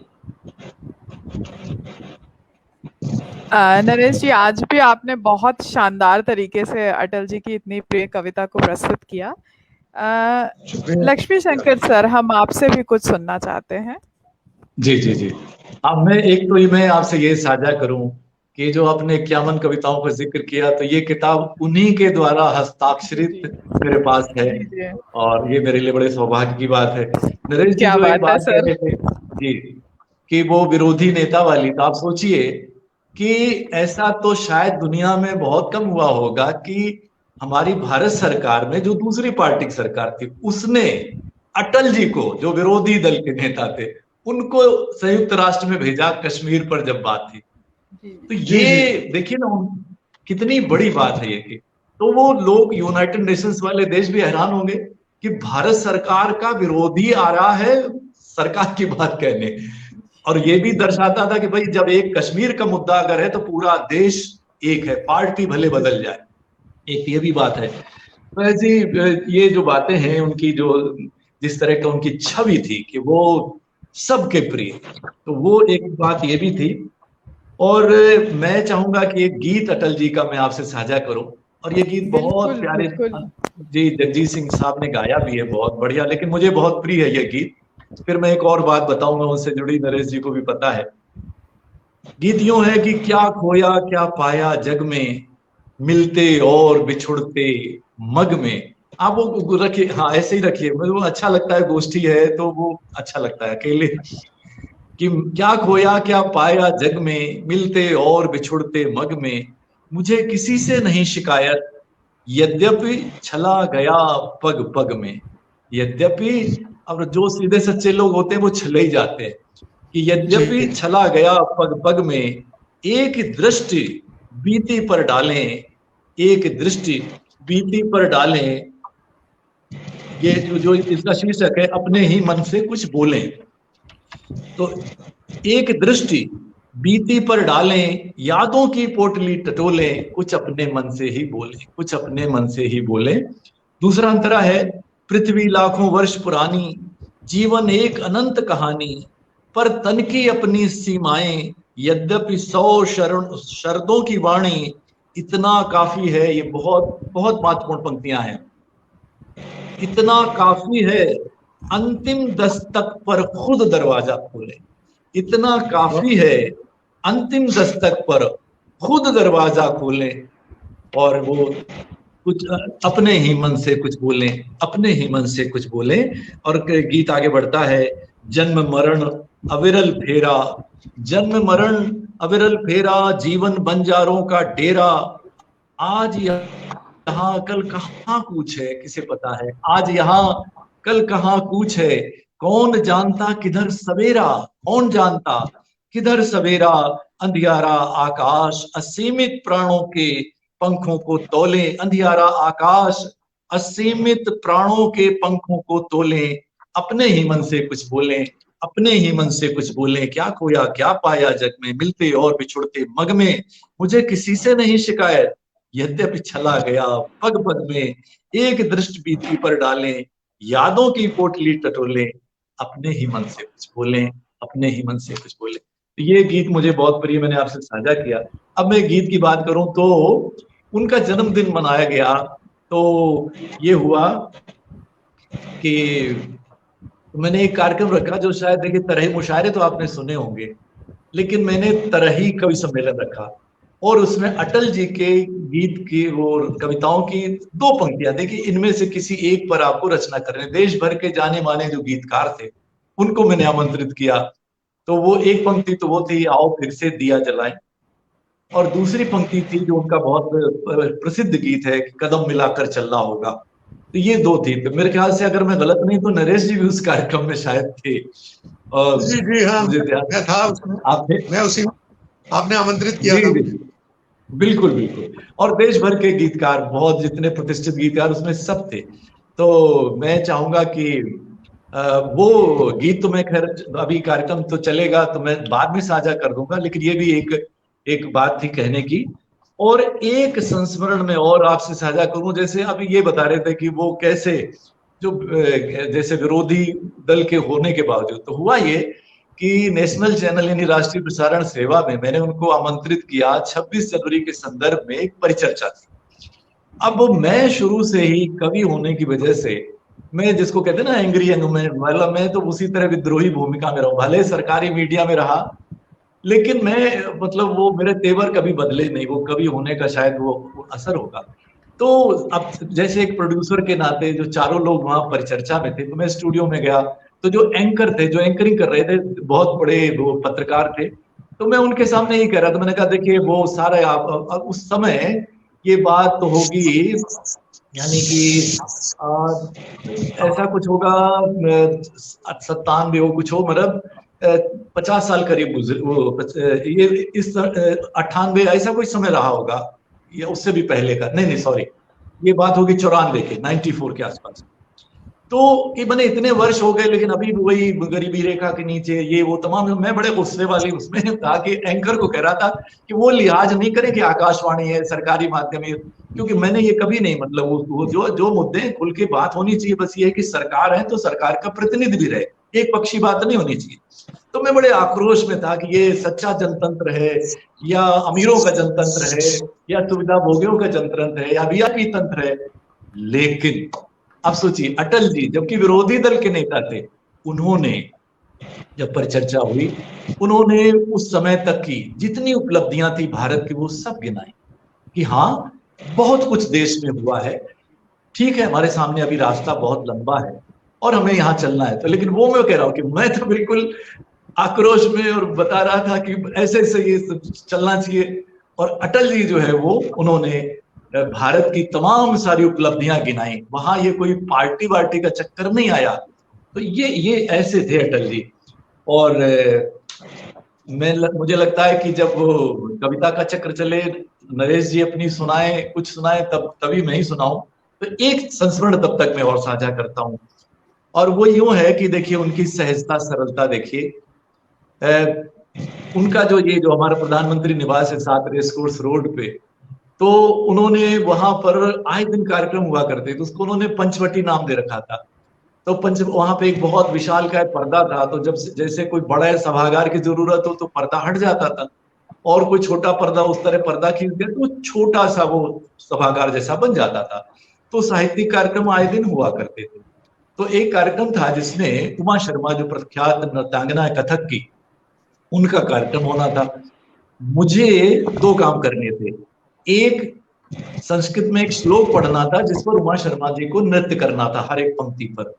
नरेश जी, आज भी आपने बहुत शानदार तरीके से अटल जी की इतनी प्रिय कविता को प्रस्तुत किया। लक्ष्मी शंकर सर, हम आपसे भी कुछ सुनना चाहते हैं। जी जी जी। अब मैं आपसे ये साझा करूं कि जो आपने 51 कविताओं का जिक्र किया, तो ये किताब उन्हीं के द्वारा हस्ताक्षरित मेरे पास है, और ये मेरे लिए बड़े सौभाग्य की बात है। नरेश जी जो एक बात कह रहे थे जी, कि वो विरोधी नेता वाली, तो आप सोचिए कि ऐसा तो शायद दुनिया में बहुत कम हुआ होगा कि हमारी भारत सरकार में जो दूसरी पार्टी की सरकार थी, उसने अटल जी को, जो विरोधी दल के नेता थे, उनको संयुक्त राष्ट्र में भेजा कश्मीर पर जब बात थी। तो ये देखिए ना कितनी बड़ी बात है ये कि, तो वो लोग यूनाइटेड नेशंस वाले देश भी हैरान होंगे कि भारत सरकार का विरोधी आ रहा है सरकार की बात कहने। और ये भी दर्शाता था कि भाई जब एक कश्मीर का मुद्दा अगर है तो पूरा देश एक है, पार्टी भले बदल जाए, एक ये भी बात है। तो ऐसी ये जो बातें हैं उनकी, जो जिस तरह का उनकी छवि थी कि वो सबके प्रिय, तो वो एक बात ये भी थी। और मैं चाहूंगा कि एक गीत अटल जी का मैं आपसे साझा करूं, और ये गीत बहुत प्यारे जी जगजीत सिंह साहब ने गाया भी है, बहुत बढ़िया, लेकिन मुझे बहुत प्रिय है ये गीत। फिर मैं एक और बात बताऊंगा उनसे जुड़ी, नरेश जी को भी पता है। गीत यूं है कि क्या खोया क्या पाया जग में, मिलते और बिछुड़ते मग में। आप वो रखिए, हाँ ऐसे ही रखिए, मुझे वो अच्छा लगता है, गोष्ठी है तो वो अच्छा लगता है अकेले। कि क्या खोया क्या पाया जग में, मिलते और बिछुड़ते मग में, मुझे किसी से नहीं शिकायत, यद्यपि छला गया पग पग में। यद्यपि, अब जो सीधे सच्चे लोग होते हैं वो छले ही जाते हैं, कि यद्यपि छला गया पग पग में, एक दृष्टि बीती पर डालें, एक दृष्टि बीती पर डालें। ये जो इसका शीर्षक है, अपने ही मन से कुछ बोलें। तो एक दृष्टि बीती पर डालें यादों की पोटली टटोलें, कुछ अपने मन से ही बोलें, कुछ अपने मन से ही बोलें। दूसरा अंतरा है, पृथ्वी लाखों वर्ष पुरानी, जीवन एक अनंत कहानी, पर तन की अपनी सीमाएं, यद्यपि 100 शरदों की वाणी, इतना काफी है। ये बहुत बहुत महत्वपूर्ण पंक्तियां हैं। इतना काफी है, अंतिम दस्तक पर खुद दरवाजा खोले। इतना काफी है, अंतिम दस्तक पर खुद दरवाजा खोले, और वो कुछ अपने ही मन से कुछ बोले, अपने ही मन से कुछ बोले। और गीत आगे बढ़ता है, जन्म मरण अविरल फेरा, जन्म मरण अविरल फेरा, जीवन बंजारों का डेरा, आज यहाँ कल कहाँ कूच है, किसे पता है, आज यहाँ कल कहाँ कूच है, कौन जानता किधर सवेरा, कौन जानता किधर सवेरा, अंधियारा आकाश असीमित प्राणों के पंखों को तोले, अंधियारा आकाश असीमित प्राणों के पंखों को तोले, अपने ही मन से कुछ बोले, अपने ही मन से कुछ बोले। क्या खोया क्या पाया जग में, मिलते और बिछुड़ते मग में, मुझे किसी से नहीं शिकायत, यद्यपि छला गया पग पग में, एक दृष्टि बीती पर डालें यादों की पोटली टटोले, अपने ही मन से कुछ बोले, अपने ही मन से कुछ बोले। तो ये गीत मुझे बहुत प्रिय, मैंने आपसे साझा किया। अब मैं गीत की बात करूं तो उनका जन्मदिन मनाया गया, तो ये हुआ कि मैंने एक कार्यक्रम रखा जो शायद, देखिए तरही मुशायरे तो आपने सुने होंगे, लेकिन मैंने तरही कवि सम्मेलन रखा, और उसमें अटल जी के गीत की और कविताओं की 2 पंक्तियां, देखिए इनमें से किसी एक पर आपको रचना करने, देश भर के जाने माने जो गीतकार थे उनको मैंने आमंत्रित किया। तो वो एक पंक्ति तो वो थी, आओ फिर से दिया जलाएं, और दूसरी पंक्ति थी जो उनका बहुत प्रसिद्ध गीत है, कदम मिलाकर चलना होगा। तो ये 2 थी। तो मेरे ख्याल से अगर मैं गलत नहीं तो नरेश जी भी उस कार्यक्रम में शायद थे। जी जी हाँ, मैं था उसमें, मैं उसी, आपने आमंत्रित किया था। बिल्कुल बिल्कुल, और देश भर के गीतकार, बहुत जितने प्रतिष्ठित गीतकार उसमें सब थे। तो मैं चाहूंगा कि वो गीत तो मैं खैर, अभी कार्यक्रम तो चलेगा तो मैं बाद में साझा कर दूंगा, लेकिन ये भी एक बात थी कहने की। और एक संस्मरण में और आपसे साझा करूं, जैसे अभी ये बता रहे थे कि वो कैसे, जो जैसे विरोधी दल के होने के बावजूद, तो हुआ ये कि नेशनल चैनल यानी राष्ट्रीय प्रसारण सेवा में मैंने उनको आमंत्रित किया, 26 जनवरी के संदर्भ में एक परिचर्चा थी। अब मैं शुरू से ही कवि होने की वजह से, मैं जिसको कहते हैं ना एंग्री यंग मैन, मतलब मैं तो उसी तरह विद्रोही भूमिका में रहूं, भले सरकारी मीडिया में रहा, लेकिन मैं मतलब वो मेरे तेवर कभी बदले नहीं, वो कवि होने का शायद वो असर होगा। तो अब जैसे एक प्रोड्यूसर के नाते जो चारों लोग वहां परिचर्चा में थे, तो मैं स्टूडियो में गया, तो जो एंकर थे, जो एंकरिंग कर रहे थे, बहुत बड़े वो पत्रकार थे, तो मैं उनके सामने ही कह रहा था, मैंने कहा देखिए वो सारे आप उस समय ये बात तो होगी, यानी कि ऐसा कुछ होगा 97 हो कुछ हो, मतलब 50 साल करीब गुजरे वो, ये इस 98 ऐसा कोई समय रहा होगा, या उससे भी पहले का, नहीं सॉरी, ये बात होगी 94 के, 94 के आसपास। तो कि मैंने इतने वर्ष हो गए, लेकिन अभी वही गरीबी रेखा के नीचे, ये वो तमाम, मैं बड़े गुस्से वाली उसमें था कि एंकर को कह रहा था कि वो लिहाज नहीं करे कि आकाशवाणी है, सरकारी माध्यम है, क्योंकि मैंने ये कभी नहीं, मतलब वो जो मुद्दे खुल के बात होनी चाहिए, बस ये है कि सरकार है तो सरकार का प्रतिनिधि भी रहे, एक पक्षी बात नहीं होनी चाहिए। तो मैं बड़े आक्रोश में था कि ये सच्चा जनतंत्र है या अमीरों का जनतंत्र है या सुविधा भोगियों का जनतंत्र है या वीआईपी तंत्र है। लेकिन अब सोचिए, अटल जी जबकि विरोधी दल के नेता थे, उन्होंने जब परिचर्चा हुई, उन्होंने उस समय तक की जितनी उपलब्धियां थी भारत की वो सब गिनाई कि हाँ बहुत कुछ देश में हुआ है, ठीक है हमारे सामने अभी रास्ता बहुत लंबा है और हमें यहाँ चलना है। तो लेकिन वो मैं कह रहा हूँ कि मैं तो बिल्कुल आक्रोश में और बता रहा था कि ऐसे ऐसे ये चलना चाहिए। और अटल जी जो है वो, उन्होंने भारत की तमाम सारी उपलब्धियां गिनाई, वहां ये कोई पार्टी वार्टी का चक्कर नहीं आया। तो ये ऐसे थे अटल जी। और मुझे लगता है कि जब वो कविता का चक्र चले, नरेश जी अपनी सुनाए, कुछ सुनाए, तभी मैं ही सुनाऊं। तो एक संस्मरण तब तक मैं और साझा करता हूं, और वो यूं है कि देखिए उनकी सहजता सरलता देखिए। उनका जो ये जो हमारा प्रधानमंत्री निवास है 7 रेस कोर्स रोड पे, तो उन्होंने वहां पर आए दिन कार्यक्रम हुआ करते थे, उसको उन्होंने पंचवटी नाम दे रखा था। तो वहां पे एक बहुत विशाल का पर्दा था, तो जब जैसे कोई बड़ा सभागार की जरूरत हो तो पर्दा हट जाता था, और कोई छोटा पर्दा उस तरह पर्दा खींच दे तो छोटा सा वो सभागार जैसा बन जाता था। तो साहित्यिक कार्यक्रम आए दिन हुआ करते थे। तो एक कार्यक्रम था जिसमें उमा शर्मा जो प्रख्यात नृत्यांगना है कथक की, उनका कार्यक्रम होना था। मुझे 2 काम करने थे। एक, संस्कृत में एक श्लोक पढ़ना था जिस पर उमा शर्मा जी को नृत्य करना था हर एक पंक्ति पर,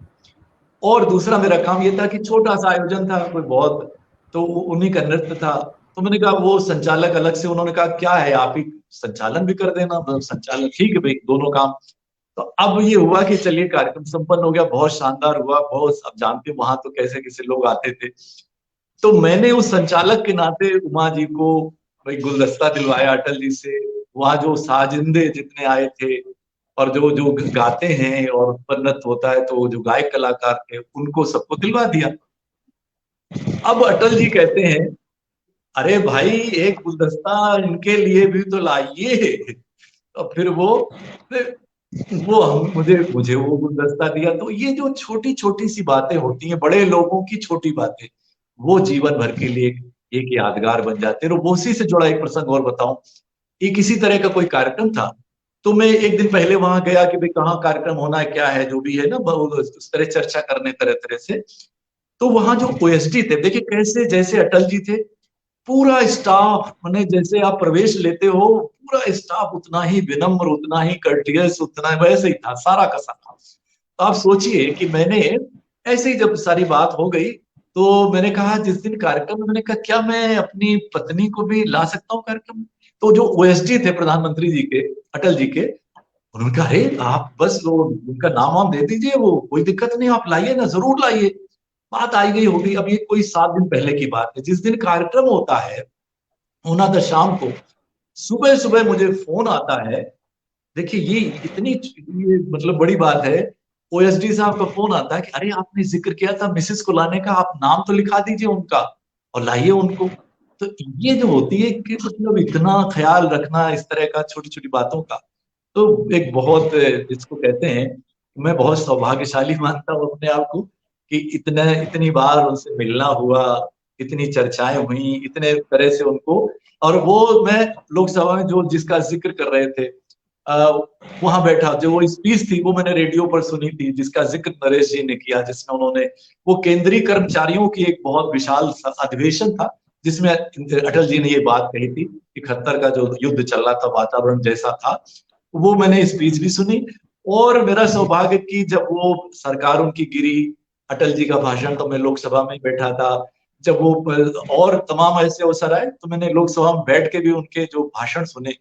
और दूसरा मेरा काम ये था कि छोटा सा आयोजन था कोई बहुत, तो उन्हीं का नृत्य था। तो मैंने कहा वो संचालक अलग से, उन्होंने कहा क्या है आप ही संचालन भी कर देना। संचालक ठीक है भाई, दोनों काम। तो अब ये हुआ कि चलिए कार्यक्रम संपन्न हो गया, बहुत शानदार हुआ, बहुत, अब जानते वहां तो कैसे कैसे लोग आते थे। तो मैंने उस संचालक के नाते उमा जी को भाई गुलदस्ता दिलवाया अटल जी से, वहां जो साजिंदे जितने आए थे और जो जो गाते हैं और उन्नत होता है, तो जो गायक कलाकार थे उनको सबको दिलवा दिया। अब अटल जी कहते हैं अरे भाई एक गुलदस्ता इनके लिए भी तो लाइए। तो फिर वो हम मुझे मुझे वो गुलदस्ता दिया। तो ये जो छोटी छोटी सी बातें होती हैं, बड़े लोगों की छोटी बातें, वो जीवन भर के लिए एक यादगार बन जाते हैं। और उसी से जुड़ा एक प्रसंग और बताऊं, एक इसी तरह का कोई कार्यक्रम था, तो मैं एक दिन पहले वहां गया कि भाई कहाँ कार्यक्रम होना है, क्या है, जो भी है ना, उस तरह चर्चा करने तरह तरह से। तो वहां जो ओएसडी थे, देखिए कैसे, जैसे अटल जी थे, पूरा स्टाफ, मैंने जैसे आप प्रवेश लेते हो पूरा स्टाफ उतना ही विनम्र, उतना ही कर्टियस, उतना वैसे ही था, सारा का सारा। तो आप सोचिए कि मैंने ऐसे ही जब सारी बात हो गई, तो मैंने कहा जिस दिन कार्यक्रम में, मैंने कहा क्या मैं अपनी पत्नी को भी ला सकता हूँ कार्यक्रम में? तो जो ओएसडी थे प्रधानमंत्री जी के, अटल जी के, उन्होंने कहा अरे आप बस वो उनका नाम वाम दे दीजिए, वो कोई दिक्कत नहीं, आप लाइए ना, जरूर लाइए। बात आई गई होगी। अब ये कोई 7 दिन पहले की बात है, जिस दिन कार्यक्रम होता है होना था शाम को, सुबह सुबह मुझे फोन आता है। देखिए ये इतनी ये मतलब बड़ी बात है, ओएसडी साहब का फोन आता है कि अरे आपने जिक्र किया था मिसेस को लाने का, आप नाम तो लिखा दीजिए उनका और लाइए उनको। तो ये जो होती है कि मतलब इतना ख्याल रखना इस तरह का छोटी छोटी बातों का, तो एक बहुत, इसको कहते हैं, मैं बहुत सौभाग्यशाली मानता हूँ अपने आप को कि इतनी बार उनसे मिलना हुआ, इतनी चर्चाएं हुई, इतने तरह से उनको। और वो मैं लोकसभा में जो जिसका जिक्र कर रहे थे, वहां बैठा, जो वो स्पीच थी वो मैंने रेडियो पर सुनी थी, जिसका जिक्र नरेश जी ने किया, जिसमें उन्होंने वो केंद्रीय कर्मचारियों की एक बहुत विशाल अधिवेशन था, जिसमें अटल जी ने ये बात कही थी, 71 का जो युद्ध चल रहा था, वातावरण जैसा था, वो मैंने स्पीच भी सुनी। और मेरा सौभाग्य कि जब वो सरकार उनकी गिरी, अटल जी का भाषण, तो मैं लोकसभा में बैठा था। जब वो और तमाम ऐसे अवसर आए, तो मैंने लोकसभा में बैठ के भी उनके जो भाषण सुने,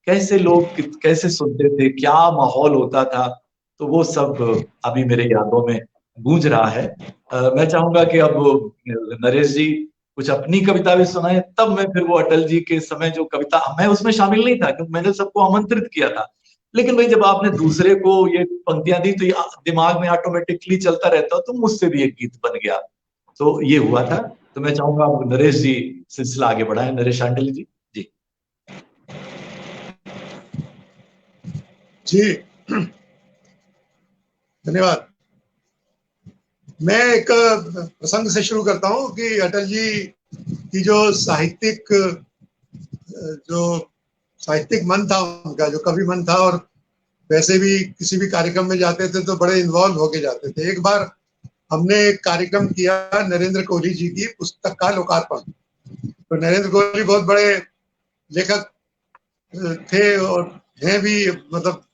कैसे लोग कैसे सुनते थे, क्या माहौल होता था, तो वो सब अभी मेरे यादों में गूंज रहा है। मैं चाहूंगा कि अब नरेश जी कुछ अपनी कविता भी सुनाए, तब मैं फिर वो अटल जी के समय जो कविता, मैं उसमें शामिल नहीं था क्योंकि मैंने सबको आमंत्रित किया था, लेकिन भाई जब आपने दूसरे को ये पंक्तियां दी तो ये दिमाग में ऑटोमेटिकली चलता रहता, तो मुझसे भी एक गीत बन गया, तो ये हुआ था। तो मैं चाहूंगा नरेश जी सिलसिला आगे बढ़ाएं। नरेश आंडली जी। जी जी, धन्यवाद। मैं एक प्रसंग से शुरू करता हूं कि अटल जी की जो साहित्यिक मन था उनका, जो कवि मन था, और वैसे भी किसी भी कार्यक्रम में जाते थे तो बड़े इन्वॉल्व होके जाते थे। एक बार हमने एक कार्यक्रम किया नरेंद्र कोहली जी की पुस्तक का लोकार्पण। तो नरेंद्र कोहली बहुत बड़े लेखक थे और हैं भी, मतलब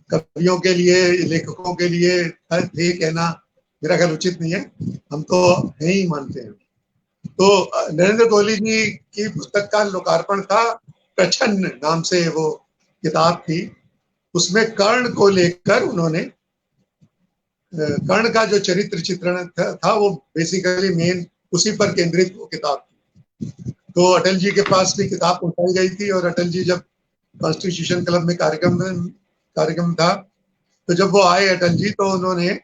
कवियों के लिए, लेखकों के लिए थे कहना मेरा ख्याल उचित नहीं है, हम तो है ही मानते हैं। तो नरेंद्र कोहली जी की पुस्तक का लोकार्पण था, प्रच्छन्न नाम से वो किताब थी। उसमें कर्ण को लेकर उन्होंने, कर्ण का जो चरित्र चित्रण था वो बेसिकली मेन उसी पर केंद्रित वो किताब थी। तो अटल जी के पास भी किताब पहुंचाई गई थी, और अटल जी जब कॉन्स्टिट्यूशन क्लब में कार्यक्रम था, तो जब वो आए अटल जी, तो उन्होंने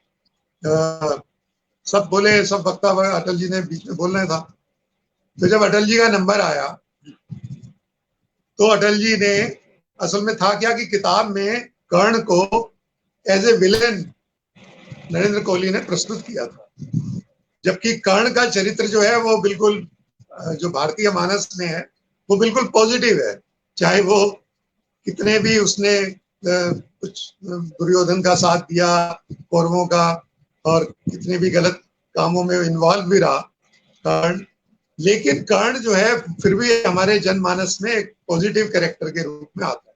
सब बोले, सब वक्ता अटल जी ने बीच में बोलना था, तो जब अटल जी का नंबर आया तो अटल जी ने, असल में था क्या कि किताब में कर्ण को as a villain Narendra Kohli ने प्रस्तुत किया था, जबकि कर्ण का चरित्र जो है वो बिल्कुल जो भारतीय मानस में है वो बिल्कुल पॉजिटिव है। चाहे वो कितने भी उसने कुछ दुर्योधन का साथ दिया कौरवों का, और कितने भी गलत कामों में इन्वॉल्व भी रहा कर्ण, लेकिन कर्ण जो है फिर भी हमारे जनमानस में एक पॉजिटिव कैरेक्टर के रूप में आता है।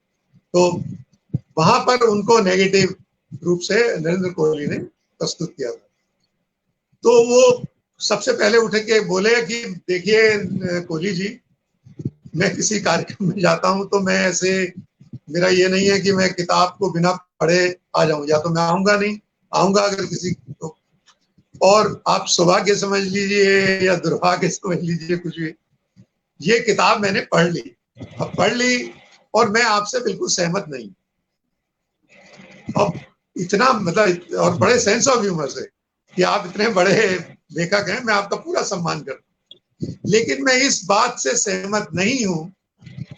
तो वहां पर उनको नेगेटिव रूप से नरेंद्र कोहली ने प्रस्तुत किया था। तो वो सबसे पहले उठ के बोले कि देखिए कोहली जी, मैं किसी कार्यक्रम में जाता हूं तो मैं ऐसे, मेरा ये नहीं है कि मैं किताब को बिना पढ़े आ जाऊं, या तो मैं आऊंगा नहीं, आऊंगा अगर किसी तो, और आप सौभाग्य समझ लीजिए या दुर्भाग्य समझ लीजिए, कुछ भी, ये किताब मैंने पढ़ ली। अब पढ़ ली और मैं आपसे बिल्कुल सहमत नहीं। अब इतना मतलब, और बड़े सेंस ऑफ ह्यूमर से कि आप इतने बड़े लेखक हैं, मैं आपका पूरा सम्मान करता हूं, लेकिन मैं इस बात से सहमत नहीं हूं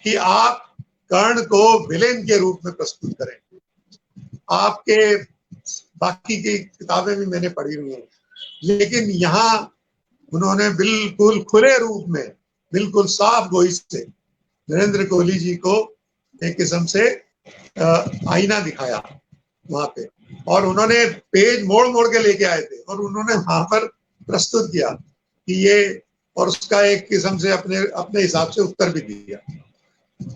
कि आप कर्ण को विलेन के रूप में प्रस्तुत करें। आपके बाकी की किताबें भी मैंने पढ़ी हुई हैं, लेकिन यहाँ उन्होंने बिल्कुल खुले रूप में, बिल्कुल साफ गोई से नरेंद्र कोहली जी को एक किस्म से आईना दिखाया वहां पे, और उन्होंने पेज मोड़ मोड़ के लेके आए थे और उन्होंने वहां पर प्रस्तुत किया कि ये, और उसका एक किस्म से अपने अपने हिसाब से उत्तर भी दिया।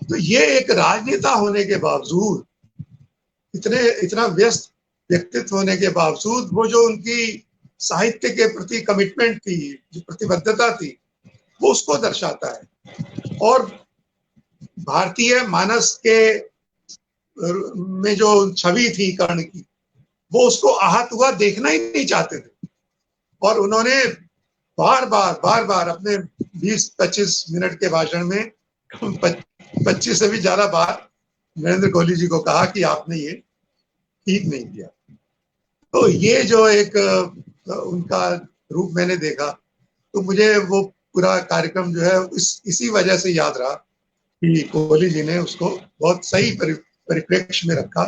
तो ये एक राजनेता होने के बावजूद, इतना व्यस्त व्यक्तित्व होने के बावजूद, वो जो उनकी साहित्य के प्रति कमिटमेंट थी, जो प्रतिबद्धता थी, वो उसको दर्शाता है। और भारतीय मानस के में जो छवि थी कर्ण की, वो उसको आहत हुआ देखना ही नहीं चाहते थे, और उन्होंने बार बार अपने 20-25 मिनट के भाषण में 25 से भी ज्यादा बार नरेंद्र कोहली जी को कहा कि आपने ये ठीक नहीं किया। तो ये जो एक उनका रूप मैंने देखा, तो मुझे वो पूरा कार्यक्रम जो है इसी वजह से याद रहा कि कोहली जी ने उसको बहुत सही परिप्रेक्ष्य में रखा,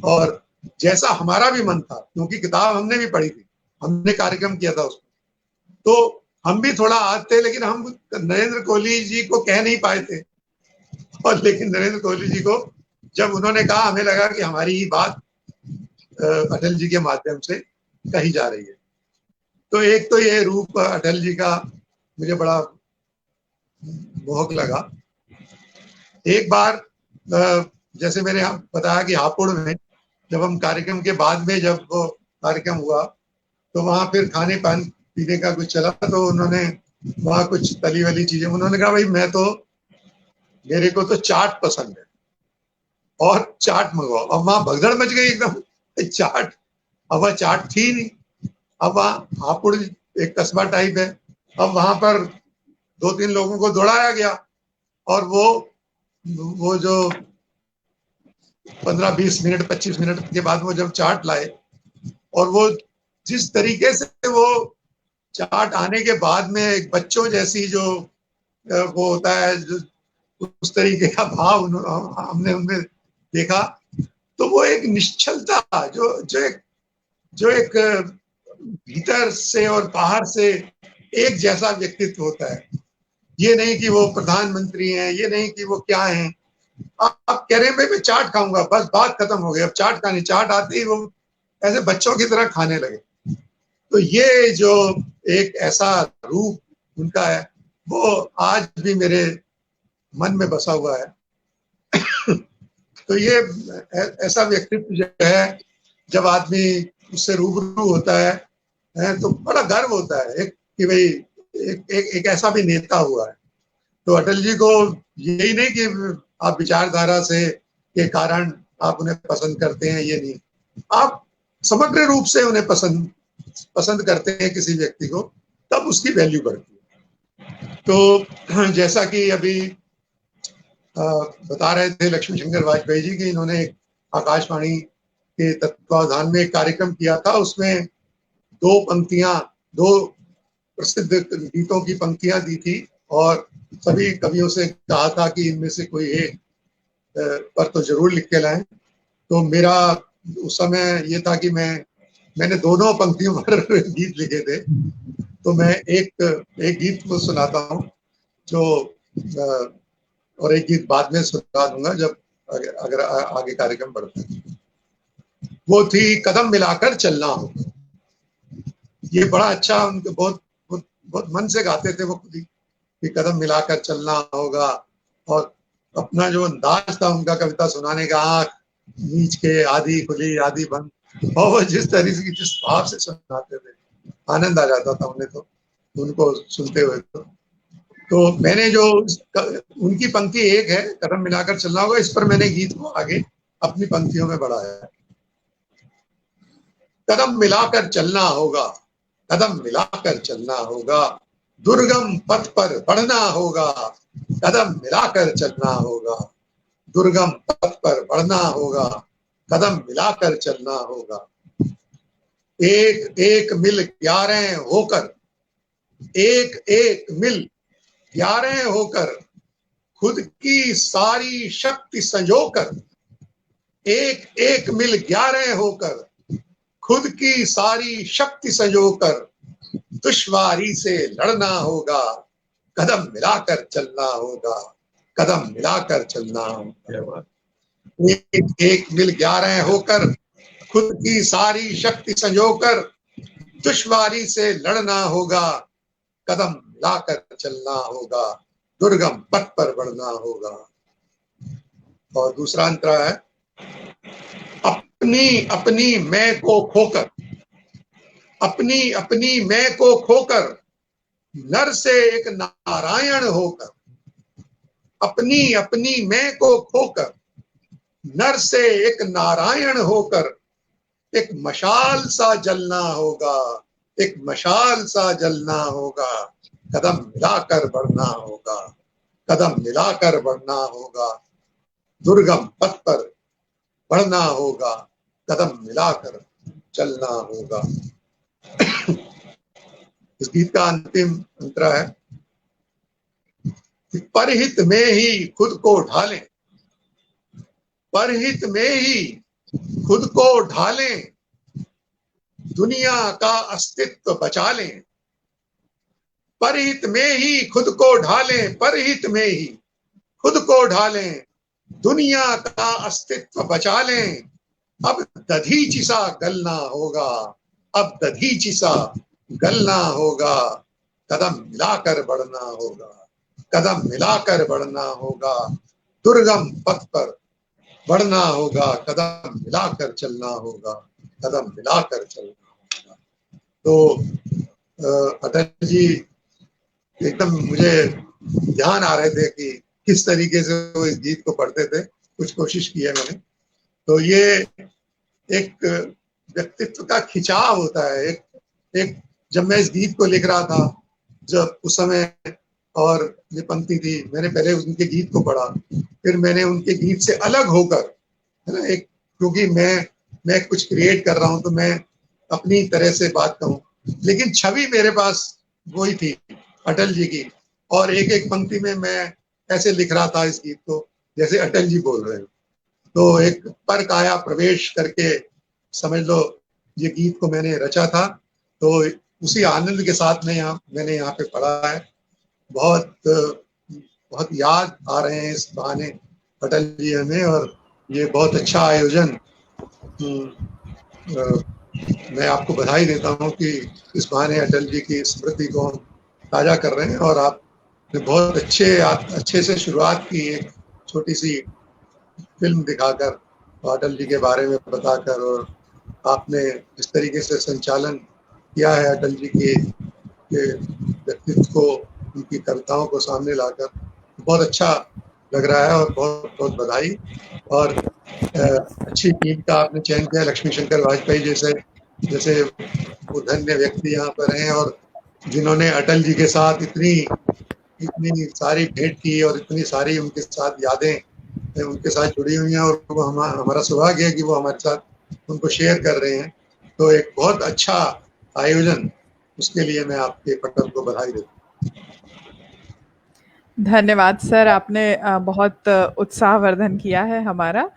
और जैसा हमारा भी मन था, क्योंकि किताब हमने भी पढ़ी थी, हमने कार्यक्रम किया था उसमें, तो हम भी थोड़ा आज थे, लेकिन हम नरेंद्र कोहली जी को कह नहीं पाए थे। और लेकिन नरेंद्र कोहली जी को जब उन्होंने कहा, हमें लगा कि हमारी ही बात अटल जी के माध्यम से कही जा रही है। तो एक तो ये रूप अटल जी का मुझे बड़ा मोहक लगा। एक बार जैसे मैंने बताया कि हापुड़ में जब हम कार्यक्रम के बाद में, जब वो कार्यक्रम हुआ, तो वहां फिर खाने पीने का कुछ चला, तो उन्होंने वहां कुछ तली वाली चीजें, उन्होंने कहा भाई मेरे को तो चाट पसंद है और चाट मंगवाओ। अब वहां भगदड़ मच गई एकदम, चाट, अब वह चाट थी नहीं। अब वहाँ हापुड़ एक कस्बा टाइप है, अब वहां पर 2-3 लोगों को दौड़ाया गया, और वो जो 15-20 मिनट 25 मिनट के बाद वो जब चाट लाए, और वो जिस तरीके से वो चाट आने के बाद में एक बच्चों जैसी जो वो होता है, जो उस तरीके का भाव हमने उनमें देखा, तो वो एक निश्चलता, जो एक भीतर से और बाहर से एक जैसा व्यक्तित्व होता है। ये नहीं कि वो प्रधानमंत्री हैं, ये नहीं कि वो क्या हैं, आप कह रहे हैं भाई मैं चाट खाऊंगा, बस बात खत्म हो गई। अब चाट खानी, चाट आती ही वो ऐसे बच्चों की तरह खाने लगे। तो ये जो एक ऐसा रूप उनका है, वो आज भी मेरे मन में बसा हुआ है। तो ये ऐसा व्यक्तित्व जो है, जब आदमी उससे रूबरू होता है तो बड़ा गर्व होता है कि भाई एक ऐसा भी नेता हुआ है। तो अटल जी को यही नहीं कि आप विचारधारा से के कारण आप उन्हें पसंद करते हैं, ये नहीं, आप समग्र रूप से उन्हें पसंद करते हैं किसी व्यक्ति को, तब उसकी वैल्यू बढ़ती है। तो जैसा कि अभी बता रहे थे लक्ष्मी शंकर वाजपेयी जी की, इन्होंने आकाशवाणी के तत्वावधान में एक कार्यक्रम किया था, उसमें 2 प्रसिद्ध गीतों की पंक्तियां दी थी, और सभी कवियों से कहा था कि इनमें से कोई एक पर तो जरूर लिख के लाएं। तो मेरा उस समय ये था कि मैंने दोनों पंक्तियों पर गीत लिखे थे। तो मैं एक गीत को सुनाता हूँ जो और एक गीत बाद में सुना दूंगा जब अगर आगे कार्यक्रम बढ़ता है। वो थी कदम मिलाकर चलना होगा। ये बड़ा अच्छा, उनके बहुत बहुत बहुत मन से गाते थे वो खुद ही कि कदम मिलाकर चलना होगा। और अपना जो अंदाज था उनका कविता सुनाने का, आंख नीच के आधी खुली आधी बंद, और वो जिस तरीके की जिस भाव से सुनाते थे आनंद आ जाता था उन्हें तो उनको सुनते हुए। तो मैंने जो उनकी पंक्ति एक है कदम मिलाकर चलना होगा, इस पर मैंने गीत को आगे अपनी पंक्तियों में बढ़ाया। कदम मिलाकर चलना होगा, कदम मिलाकर चलना होगा, दुर्गम पथ पर बढ़ना होगा, कदम मिलाकर चलना होगा, दुर्गम पथ पर बढ़ना होगा, कदम मिलाकर चलना होगा। एक एक मिल 11 होकर, एक एक मिल 11 होकर, खुद की सारी शक्ति संजोकर, एक एक मिल 11 होकर, खुद की सारी शक्ति संजोकर, दुश्वारी से लड़ना होगा, कदम मिलाकर चलना होगा, कदम मिलाकर चलना होगा। एक एक मिल 11 होकर, खुद की सारी शक्ति संजोकर, दुश्वारी से लड़ना होगा, कदम मिलाकर चलना होगा, दुर्गम पथ पर बढ़ना होगा। और दूसरा अंतरा है, अपनी अपनी मैं को खोकर, अपनी अपनी मैं को खोकर, नर से एक नारायण होकर, अपनी अपनी मैं को खोकर, नर से एक नारायण होकर, एक मशाल सा जलना होगा, एक मशाल सा जलना होगा, कदम मिलाकर बढ़ना होगा, कदम मिलाकर बढ़ना होगा, दुर्गम पथ पर बढ़ना होगा, कदम मिलाकर चलना होगा। इस गीत का अंतिम अंतरा है कि परहित में ही खुद को ढालें, परहित में ही खुद को ढालें, दुनिया का अस्तित्व बचा लें, परहित में ही खुद को ढालें, परहित में ही खुद को ढालें, दुनिया का अस्तित्व बचा लें। अब दधीचि सा गलना होगा, अब दधीचि सा गलना होगा, कदम मिलाकर बढ़ना होगा, कदम मिलाकर बढ़ना होगा, दुर्गम पथ पर बढ़ना होगा, कदम मिलाकर चलना होगा, कदम मिलाकर चलना होगा। तो अटल जी एकदम मुझे ध्यान आ रहे थे कि किस तरीके से वो इस गीत को पढ़ते थे, कुछ कोशिश की है मैंने। तो ये एक व्यक्तित्व का खिंचाव होता है। एक जब मैं इस गीत को लिख रहा था, जब उस समय, और ये पंक्ति थी, मैंने पहले उनके गीत को पढ़ा, फिर मैंने उनके गीत से अलग होकर, है ना, एक, क्योंकि मैं कुछ क्रिएट कर रहा हूँ तो मैं अपनी तरह से बात कहूँ, लेकिन छवि मेरे पास वही थी अटल जी की। और एक एक पंक्ति में मैं ऐसे लिख रहा था इस गीत को जैसे अटल जी बोल रहे हैं। तो एक पर काया प्रवेश करके समझ लो ये गीत को मैंने रचा था। तो उसी आनंद के साथ मैंने यहाँ पे पढ़ा है। बहुत बहुत याद आ रहे हैं इस बहाने अटल जी हमें, और ये बहुत अच्छा आयोजन। मैं आपको बधाई देता हूँ कि इस बहाने अटल जी की स्मृति को हम ताज़ा कर रहे हैं। और आपने बहुत अच्छे से शुरुआत की, एक छोटी सी फिल्म दिखाकर, अटल जी के बारे में बताकर, और आपने इस तरीके से संचालन किया है अटल जी के व्यक्तित्व को, उनकी कविताओं को सामने लाकर, बहुत अच्छा लग रहा है। और बहुत बहुत बधाई। और अच्छी टीम का आपने चयन किया, लक्ष्मी शंकर वाजपेयी जैसे वो धन्य व्यक्ति यहाँ पर हैं, और जिन्होंने अटल जी के साथ इतनी सारी भेंट की, और इतनी सारी उनके साथ यादें उनके साथ जुड़ी हुई हैं, और वो हमारा सौभाग्य है कि वो हमारे साथ उनको शेयर कर रहे हैं। तो एक बहुत अच्छा आयोजन, उसके लिए मैं आपके पटल को बधाई देता हूँ। धन्यवाद सर, आपने बहुत उत्साहवर्धन किया है हमारा।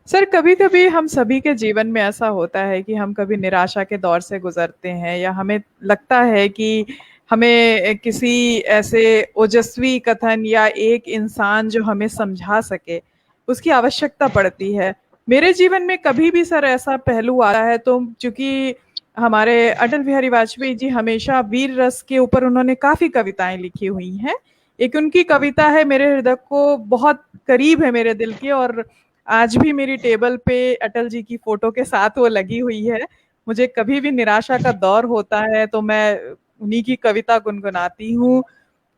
सर, कभी-कभी हम सभी के जीवन में ऐसा होता है कि हम कभी निराशा के दौर से गुज़रते हैं या हमें लगता है कि हमें किसी ऐसे ओजस्वी कथन या एक इंसान जो हमें समझा सके, उसकी आवश्यकता पड़ती है। मेरे जीवन में कभी भी सर ऐसा पहलू आता है तो चूँकि हमारे अटल बिहारी वाजपेयी जी हमेशा वीर रस के ऊपर उन्होंने काफ़ी कविताएँ लिखी हुई हैं। एक उनकी कविता है मेरे हृदय को बहुत करीब है मेरे दिल के, और आज भी मेरी टेबल पे अटल जी की फोटो के साथ वो लगी हुई है। मुझे कभी भी निराशा का दौर होता है तो मैं उन्हीं की कविता गुनगुनाती हूँ।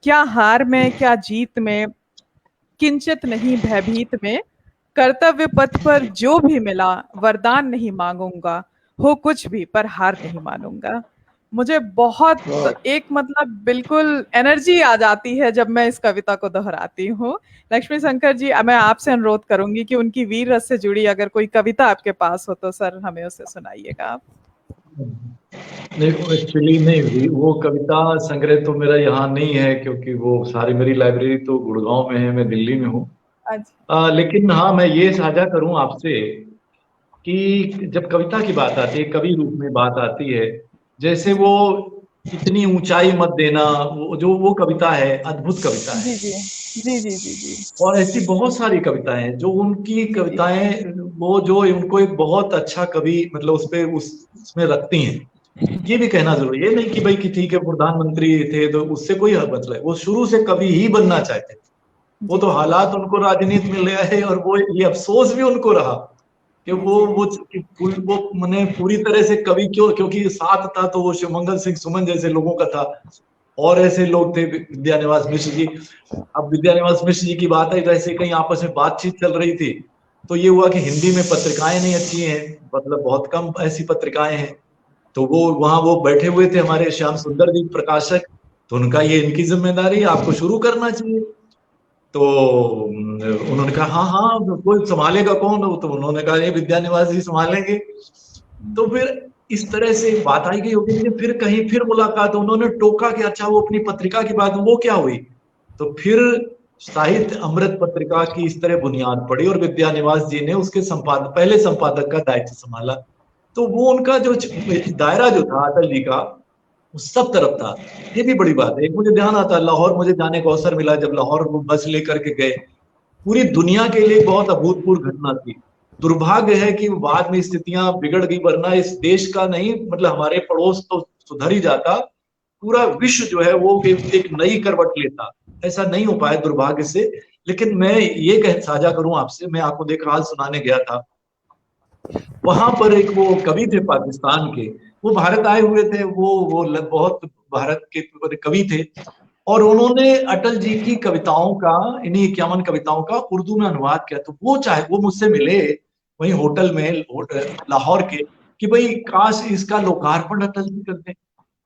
क्या हार में, क्या जीत में, किंचित नहीं भयभीत में, कर्तव्य पथ पर जो भी मिला वरदान नहीं मांगूंगा, हो कुछ भी पर हार नहीं मानूंगा। मुझे बहुत बहुत एक मतलब बिल्कुल एनर्जी आ जाती है जब मैं इस कविता को दोहराती हूँ। लक्ष्मी शंकर जी, मैं आपसे अनुरोध करूंगी कि उनकी वीर रस से जुड़ी अगर कोई कविता आपके पास हो तो सर हमें उसे सुनाइएगा आप। नहीं, एक्चुअली नहीं, वो कविता संग्रह तो मेरा यहाँ नहीं है, क्योंकि वो सारी मेरी लाइब्रेरी तो गुड़गांव में है, मैं दिल्ली में हूँ। अच्छा। लेकिन हाँ, मैं ये साझा करूं आपसे कि जब कविता की बात आती है, कवि रूप में बात आती है, जैसे जी वो इतनी ऊंचाई मत देना, वो कविता है, अद्भुत कविता है। जी जी जी जी जी जी और ऐसी बहुत सारी कविताएं हैं जो उनकी जी कविताएं, वो जो उनको एक बहुत अच्छा कवि मतलब उस पे उसमें रखती हैं। ये भी कहना जरूरी, ये नहीं कि भाई कि ठीक है प्रधानमंत्री थे तो उससे कोई मतलब है, वो शुरू से कवि ही बनना चाहते थे। वो जी तो जी हालात उनको राजनीति में ले आए, और वो ये अफसोस भी उनको रहा कि जी जी वो मैंने पूरी तरह से कवि क्यों, क्योंकि साथ था तो वो शिवमंगल सिंह सुमन जैसे लोगों का था, और ऐसे लोग थे, विद्यानिवास मिश्र जी। अब विद्यानिवास मिश्र जी की बात है, जैसे कहीं आपस में बातचीत चल रही थी, तो ये हुआ कि हिंदी में पत्रिकाएं नहीं अच्छी हैं, मतलब बहुत कम ऐसी पत्रिकाएं हैं। तो वो वहां वो बैठे हुए थे हमारे श्याम सुंदर जी प्रकाशक, तो उनका ये इनकी जिम्मेदारी, आपको शुरू करना चाहिए। तो उन्होंने कहा हाँ हाँ कोई संभालेगा कौन, तो उन्होंने कहा ये विद्यानिवास जी संभालेंगे। तो फिर इस तरह से बात आई गई होगी, लेकिन फिर कहीं फिर मुलाकात, उन्होंने टोका कि अच्छा वो अपनी पत्रिका की बात, वो क्या हुई। तो फिर साहित्य अमृत पत्रिका की इस तरह बुनियाद पड़ी, और विद्यानिवास जी ने उसके संपादक, पहले संपादक का दायित्व संभाला। तो वो उनका जो दायरा जो था अटल जी का, वो सब तरफ था। ये भी बड़ी बात है। एक मुझे ध्यान आता, लाहौर मुझे जाने का अवसर मिला, जब लाहौर वो बस लेकर के गए, पूरी दुनिया के लिए बहुत अभूतपूर्व घटना थी। दुर्भाग्य है कि बाद में स्थितियां बिगड़ गई, वरना इस देश का नहीं मतलब हमारे पड़ोस तो सुधर ही जाता, पूरा विश्व जो है वो एक नई करवट लेता। ऐसा नहीं हो पाया दुर्भाग्य से। लेकिन मैं ये कह साझा करूं आपसे, मैं आपको देख हाल सुनाने गया था, वहां पर एक वो कवि थे पाकिस्तान के, वो भारत आए हुए थे, वो बहुत भारत के कवि थे, और उन्होंने अटल जी की कविताओं का, इन्हीं 51 कविताओं का उर्दू में अनुवाद किया। तो वो चाहे वो मुझसे मिले वहीं होटल में, लाहौर के, कि भाई काश इसका लोकार्पण अटल जी करते।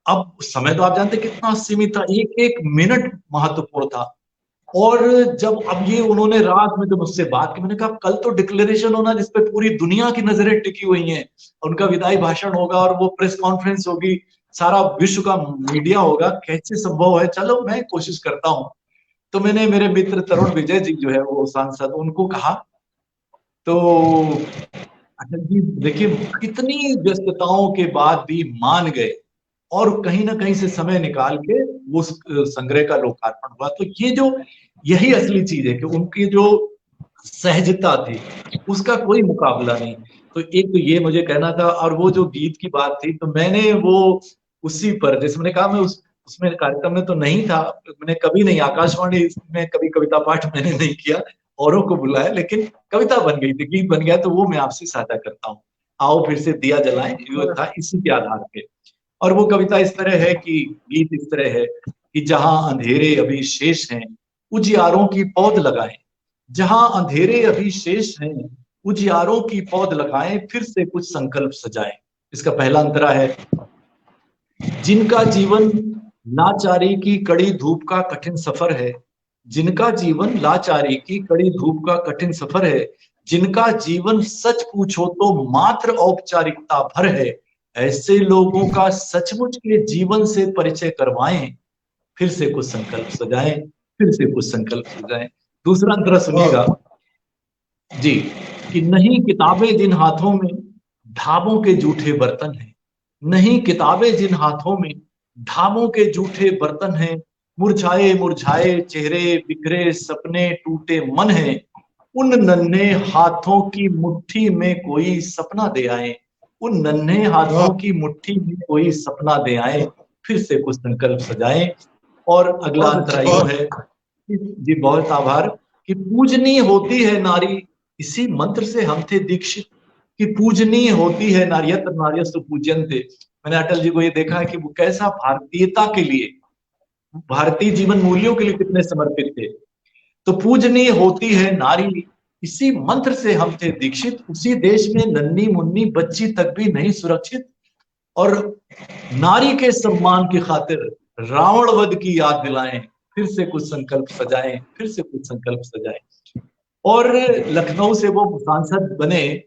अब समय तो आप जानते कितना सीमित था, एक एक मिनट महत्वपूर्ण था। और जब अब ये उन्होंने रात में जब मुझसे बात की, मैंने कहा कल तो डिक्लेरेशन होना जिसपे पूरी दुनिया की नजरें टिकी हुई हैं, उनका विदाई भाषण होगा और वो प्रेस कॉन्फ्रेंस होगी, सारा विश्व का मीडिया होगा, कैसे संभव है, चलो मैं कोशिश करता हूँ। तो मैंने मेरे मित्र तरुण विजय जी जो है वो सांसद, उनको कहा। तो अटल जी देखिए कितनी व्यस्तताओं के बाद भी मान गए, और कहीं ना कहीं से समय निकाल के उस संग्रह का लोकार्पण हुआ। तो ये जो, यही असली चीज है कि उनकी जो सहजता थी उसका कोई मुकाबला नहीं। तो एक तो ये मुझे कहना था, और वो जो गीत की बात थी, तो मैंने वो उसी पर, जैसे मैंने कहा मैं उसमें कार्यक्रम में तो नहीं था, मैंने कभी नहीं, आकाशवाणी में कभी कविता पाठ मैंने नहीं किया, औरों को बुलाया, लेकिन कविता बन गई थी, गीत बन गया, तो वो मैं आपसे साझा करता हूँ। आओ फिर से दिया जलाएं, जो था इसी के आधार पे। और वो कविता इस तरह है कि, गीत इस तरह है कि जहां अंधेरे अभी शेष हैं उजियारों की पौध लगाएं, जहां अंधेरे अभी शेष हैं उजियारों की पौध लगाएं, फिर से कुछ संकल्प सजाएं। इसका पहला अंतरा है, जिनका जीवन लाचारी की कड़ी धूप का कठिन सफर है, जिनका जीवन लाचारी की कड़ी धूप का कठिन सफर है, जिनका जीवन सच पूछो तो मात्र औपचारिकता भर है, ऐसे लोगों का सचमुच के जीवन से परिचय करवाएं, फिर से कुछ संकल्प सजाएं, फिर से कुछ संकल्प सजाएं। दूसरा अंतरा सुनिएगा जी, कि नहीं किताबें जिन हाथों में ढाबों के जूठे बर्तन हैं, नहीं किताबें जिन हाथों में ढाबों के जूठे बर्तन हैं, मुरझाए मुरझाए चेहरे, बिखरे सपने, टूटे मन हैं, उन नन्हे हाथों की मुट्ठी में कोई सपना दे आए, उन नन्हे हाथों की मुट्ठी में कोई सपना दे आए, फिर से कुछ संकल्प सजाएं। और अगला अंतरा यूं है जी, बहुत आभार, कि पूजनीय होती है नारी, इसी मंत्र से हम थे दीक्षित, कि पूजनीय होती है नारी, यत्र नार्यस्तु पूज्यन्ते। मैंने अटल जी को ये देखा है कि वो कैसा भारतीयता के लिए, भारतीय जीवन मूल्यों के लिए कितने समर्पित थे। तो पूजनीय होती है नारी, इसी मंत्र से हम थे दीक्षित, उसी देश में नन्ही मुन्नी बच्ची तक भी नहीं सुरक्षित, और नारी के सम्मान की खातिर रावण वध की याद दिलाएं, फिर से कुछ संकल्प सजाएं, फिर से कुछ संकल्प सजाएं। और लखनऊ से वो सांसद बने,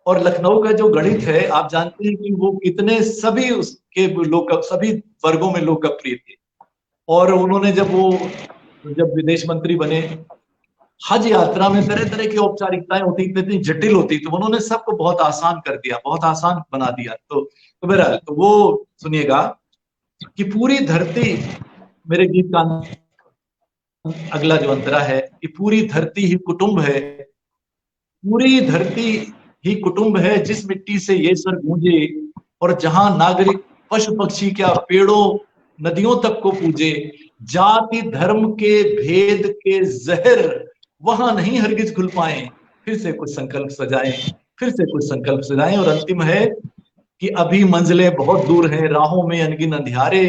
और लखनऊ का जो गणित है आप जानते हैं कि वो कितने सभी उसके लोग, सभी वर्गों में लोकप्रिय थे। और उन्होंने जब विदेश मंत्री बने, हज यात्रा में तरह तरह की औपचारिकताएं होती, इतनी जटिल होती, तो उन्होंने सबको बहुत आसान कर दिया, बहुत आसान बना दिया। तो बहरहाल तो वो सुनिएगा कि पूरी धरती, मेरे गीत का अगला जो अंतरा है कि पूरी धरती ही कुटुंब है, पूरी धरती ही कुटुंब है, जिस मिट्टी से ये स्वर गूंजे, और जहां नागरिक पशु पक्षी क्या पेड़ों नदियों तक को पूजे, जाति धर्म के भेद के जहर वहां नहीं हरगिज घुल पाए, फिर से कुछ संकल्प सजाएं, फिर से कुछ संकल्प सजाएं। और अंतिम है कि अभी मंजिलें बहुत दूर हैं, राहों में अनगिन अंधियारे,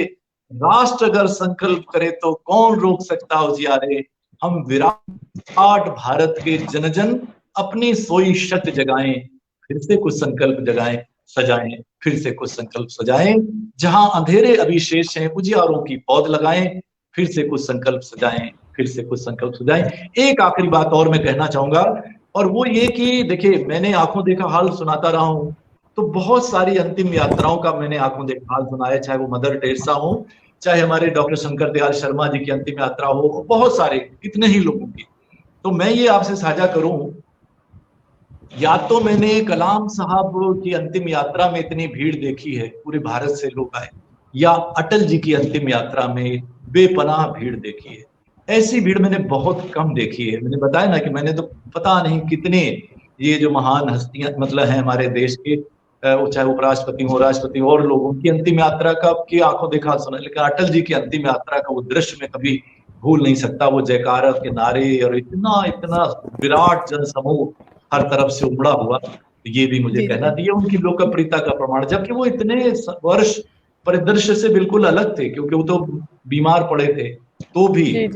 राष्ट्र अगर संकल्प करे तो कौन रोक सकता उजियारे, हम विराट भारत के जन जन अपनी सोई शक्ति जगाएं, फिर से कुछ संकल्प जगाएं सजाएं, फिर से कुछ संकल्प सजाएं, जहां अंधेरे अभी शेष हैं उजियारों की पौध लगाएं, फिर से कुछ संकल्प सजाएं, फिर से कुछ संकल्प सजाएं। एक आखिरी बात और मैं कहना चाहूंगा, और वो ये कि देखिए, मैंने आंखों देखा हाल सुनाता रहा हूं, तो बहुत सारी अंतिम यात्राओं का मैंने आंखों देखा हाल सुनाया, चाहे वो मदर टेरेसा हो, चाहे हमारे डॉक्टर शंकर दयाल शर्मा जी की अंतिम यात्रा हो, बहुत सारे कितने ही लोगों की। तो मैं ये आपसे साझा करूं, या तो मैंने कलाम साहब की अंतिम यात्रा में इतनी भीड़ देखी है, पूरे भारत से लोग आए, या अटल जी की अंतिम यात्रा में बेपनाह भीड़ देखी है। ऐसी भीड़ मैंने बहुत कम देखी है। मैंने बताया ना कि मैंने तो पता नहीं कितने ये जो महान हस्तियां मतलब हैं हमारे देश के, चाहे उपराष्ट्रपति हो, राष्ट्रपति और लोगों की अंतिम यात्रा का की आंखों देखा सुना, लेकिन अटल जी की अंतिम यात्रा का वो दृश्य मैं कभी भूल नहीं सकता। वो जयकारा के नारे और इतना इतना विराट जनसमूह हर तरफ से उमड़ा हुआ, तो ये भी मुझे कहना चाहिए उनकी लोकप्रियता का प्रमाण, जबकि वो इतने वर्ष परिदृश्य से बिल्कुल अलग थे, क्योंकि वो तो बीमार पड़े थे, तो भी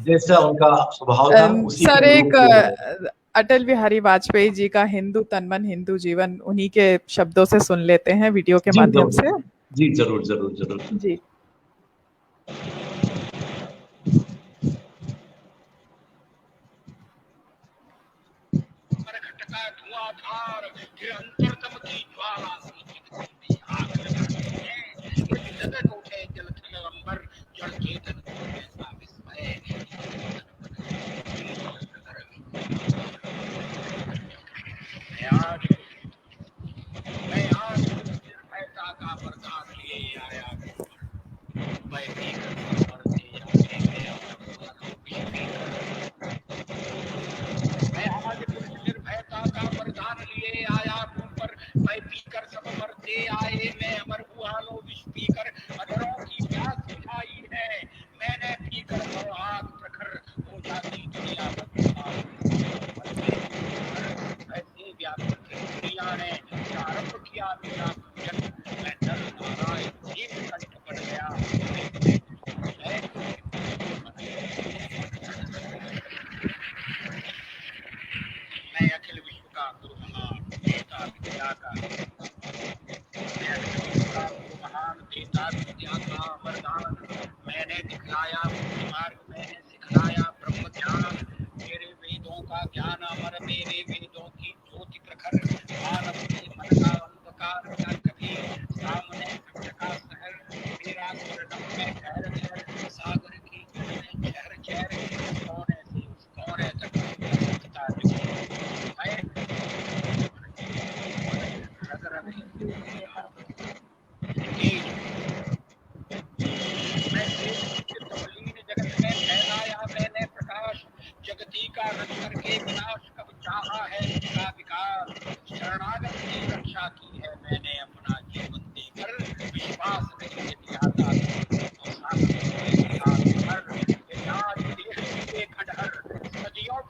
जैसा उनका स्वभाव था उसी सर, एक अटल बिहारी वाजपेयी जी का हिंदू तन मन हिंदू जीवन, उन्हीं के शब्दों से सुन लेते हैं वीडियो के माध्यम से। जी जरूर जरूर जरूर जी।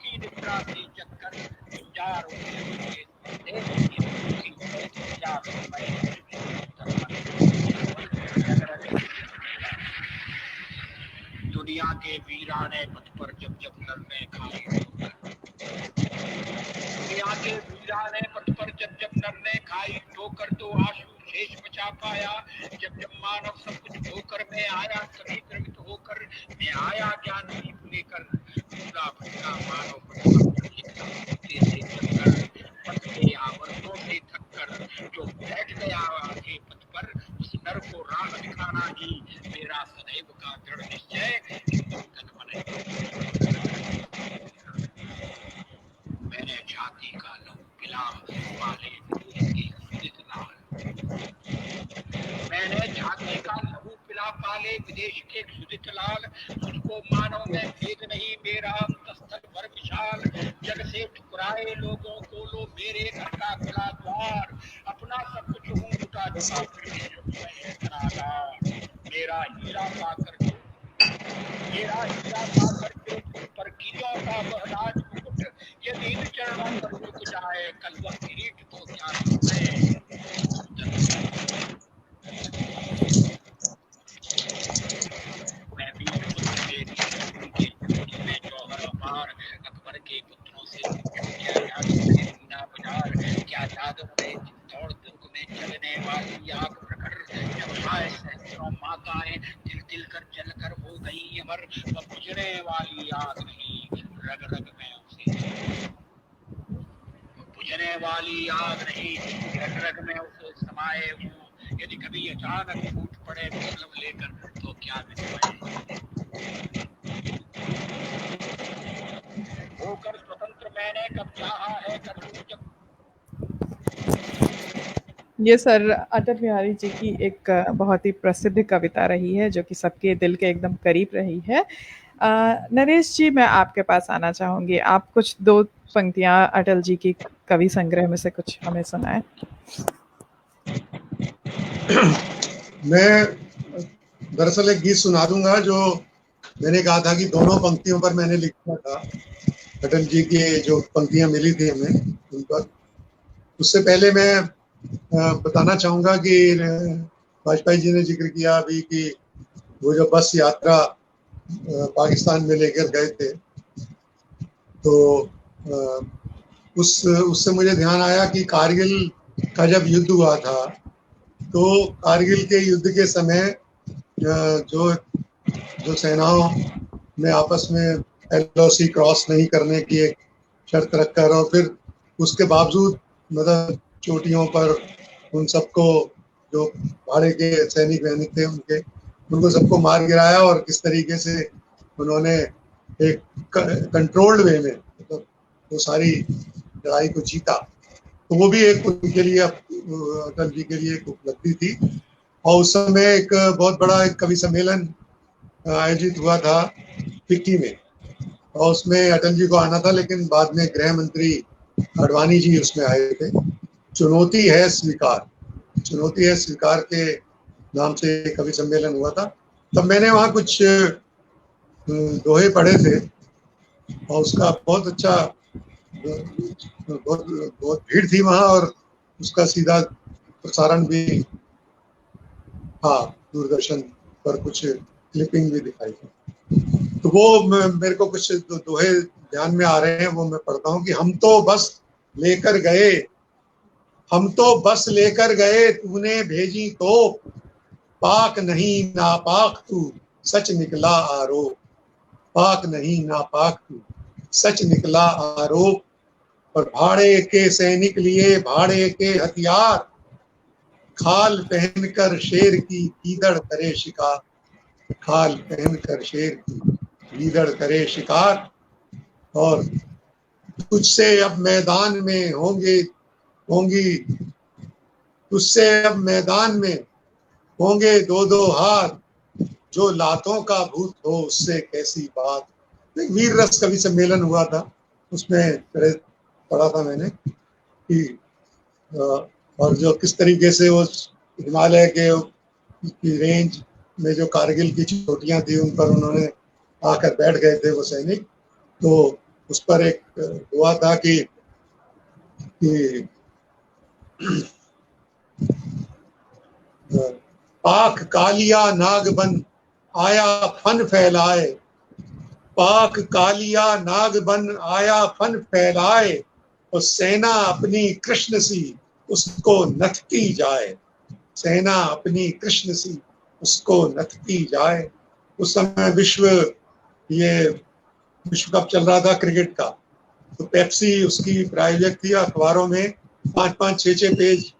की निद्रा से जगकर गुंजार होते देश की दुनिया के वीराने पथ पर जब जब लड़ने खाए, दुनिया के वीराने पथ पर जब जब नरने खाई, ठोकर तो आंसू शेष बचा पाया। जब जब मानव सब कुछ होकर मैं आया, सभी द्रवित होकर मैं आया ज्ञान दीप लेकर, पूरा भटका मानव पथ के आवर्तों से थककर जो बैठ गया आगे पथ पर, उस नर को राह दिखाना ही मेरा सदैव का दृढ़ निश्चय। मैंने छाती का लहू पिला पाले विदेश लाल, मैंने छाती का लहू पिला पाले विदेश के सुदित लाल। मुझको मानव में भेद नहीं मेरा अंतस्थल पर विशाल, जग से ठुकराए लोगों को लो मेरे घर का खुला द्वार। अपना सब कुछ हूँ लुटा चुका मेरा हीरा पाकर, मेरा हीरा पाकर पर कीड़ों का बहराज मुकुट, यदि इन चरणों पर झुक जाए कल वह किरीट तो क्या है। मैं भी में जौहर अपार, अकबर के पुत्रों से क्या याद रहे चित्तौड़ दुर्ग में चलने वाली आग प्रखर, जब आए सहस्रों माताएं तिल तिल कर जल कर हो गई अमर। वह बुझने वाली आग नहीं रग रग में उसे, बुझने वाली आग नहीं रग रग में उसे समाये हूँ। यदि कभी अचानक फूट पड़े विप्लव लेकर तो क्या होकर स्वतंत्र मैंने कब चाहा है कब। ये सर अटल बिहारी जी की एक बहुत ही प्रसिद्ध कविता रही है जो कि सबके दिल के एकदम करीब रही है। नरेश जी, मैं आपके पास आना चाहूँगी। आप कुछ 2 पंक्तियाँ अटल जी की कवि संग्रह में से कुछ हमें सुनाएं। मैं दरअसल एक गीत सुना दूंगा जो मैंने कहा था कि दोनों पंक्तियों पर मैंने लिखा था। अटल जी की जो पंक्तियां मिली थी हमें उन पर। उससे पहले मैं बताना चाहूँगा कि वाजपेयी जी ने जिक्र किया अभी कि वो जो बस यात्रा पाकिस्तान में लेकर गए थे, तो उससे मुझे ध्यान आया कि कारगिल का जब युद्ध हुआ था, तो कारगिल के युद्ध के समय जो सेनाओं ने आपस में LOC क्रॉस नहीं करने की एक शर्त रखकर, और फिर उसके बावजूद मतलब चोटियों पर उन सबको जो भाड़े के सैनिक वैनिक थे उनको सबको मार गिराया, और किस तरीके से उन्होंने एक कंट्रोल्ड वे में मतलब वो सारी लड़ाई को जीता। तो वो भी एक उनके लिए, अटल जी के लिए एक उपलब्धि थी। और उस समय एक बहुत बड़ा एक कवि सम्मेलन आयोजित हुआ था फिक्की में, और उसमें अटल जी को आना था, लेकिन बाद में गृह मंत्री आडवाणी जी उसमें आए थे। चुनौती है स्वीकार, चुनौती है स्वीकार के नाम से कवि सम्मेलन हुआ था। तब मैंने वहाँ कुछ दोहे पढ़े थे, और उसका बहुत अच्छा बहुत भीड़ थी वहाँ, और उसका सीधा प्रसारण भी, हाँ, दूरदर्शन पर कुछ क्लिपिंग भी दिखाई थी। तो वो मेरे को कुछ दोहे ध्यान में आ रहे हैं, वो मैं पढ़ता हूँ कि हम तो बस लेकर गए, हम तो बस लेकर गए, तूने भेजी तो पाक नहीं नापाक तू, सच निकला आरोप, पाक नहीं नापाक तू, सच निकला आरोप। और भाड़े के सैनिक लिए भाड़े के हथियार, खाल पहनकर शेर की गीदड़ करे शिकार, खाल पहनकर शेर की गीदड़ करे शिकार। और तुझसे अब मैदान में होंगी, तुझसे अब मैदान में होंगे 2-2 हाथ, जो लातों का भूत हो उससे कैसी बात। एक वीर रस कवि सम्मेलन हुआ था, उसमें पढ़ा था मैंने कि और जो किस तरीके से वो हिमालय की रेंज में जो कारगिल की चोटियां थी उन पर उन्होंने आकर बैठ गए थे वो सैनिक। तो उस पर एक दुआ था कि पाक कालिया नागबन आया फन फैलाए, पाक कालिया नागबन आया फन फैलाए, और सेना अपनी कृष्ण सी उसको नथती जाए, सेना अपनी कृष्ण सी उसको नथती जाए। उस समय विश्व कप चल रहा था क्रिकेट का, तो पेप्सी उसकी प्रायोजक थी। अखबारों में 5-5, 6-6 पेज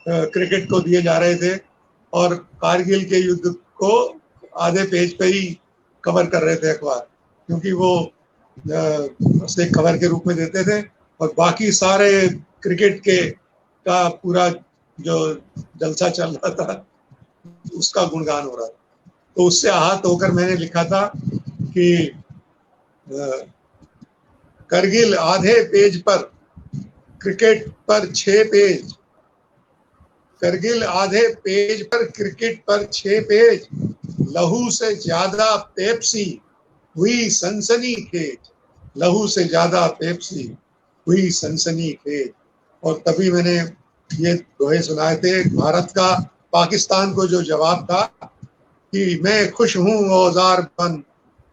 क्रिकेट को दिए जा रहे थे, और कारगिल के युद्ध को आधे पेज पे ही कवर कर रहे थे अखबार, क्योंकि वो उसे खबर के रूप में देते थे, और बाकी सारे क्रिकेट का पूरा जो जलसा चल रहा था उसका गुणगान हो रहा था। तो उससे आहत होकर मैंने लिखा था कि करगिल आधे पेज पर, क्रिकेट पर 6 पेज, करगिल आधे पेज पर, क्रिकेट पर 6 पेज, लहू से ज्यादा पेप्सी हुई सनसनीखेज, लहू से ज्यादा पेप्सी हुई सनसनीखेज। और तभी मैंने ये दोहे सुनाए थे। भारत का पाकिस्तान को जो जवाब था कि मैं खुश हूं औजार बन,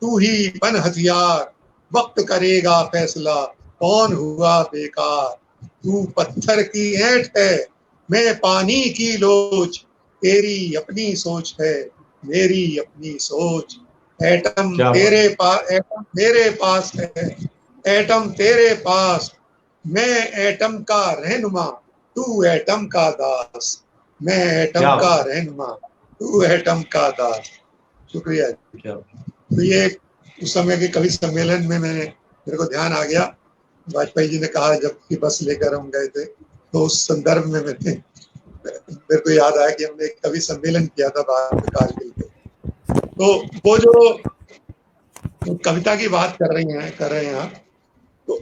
तू ही बन हथियार, वक्त करेगा फैसला कौन हुआ बेकार, तू पत्थर की ऐंठ है मैं पानी की लोच, तेरी अपनी सोच है मेरी अपनी सोच, एटम तेरे पास, एटम मेरे पास है, एटम तेरे पास, मैं एटम का रहनुमा तू एटम का दास, मैं एटम का रहनुमा तू एटम का दास। शुक्रिया। तो ये उस समय के कवि सम्मेलन में मेरे को ध्यान आ गया, वाजपेयी जी ने कहा जबकि बस लेकर हम गए थे, तो उस संदर्भ में मेरे को याद आया कि हमने एक कवि सम्मेलन किया था भारत कारगिल पे। तो वो जो कविता की बात कर रहे हैं आप, तो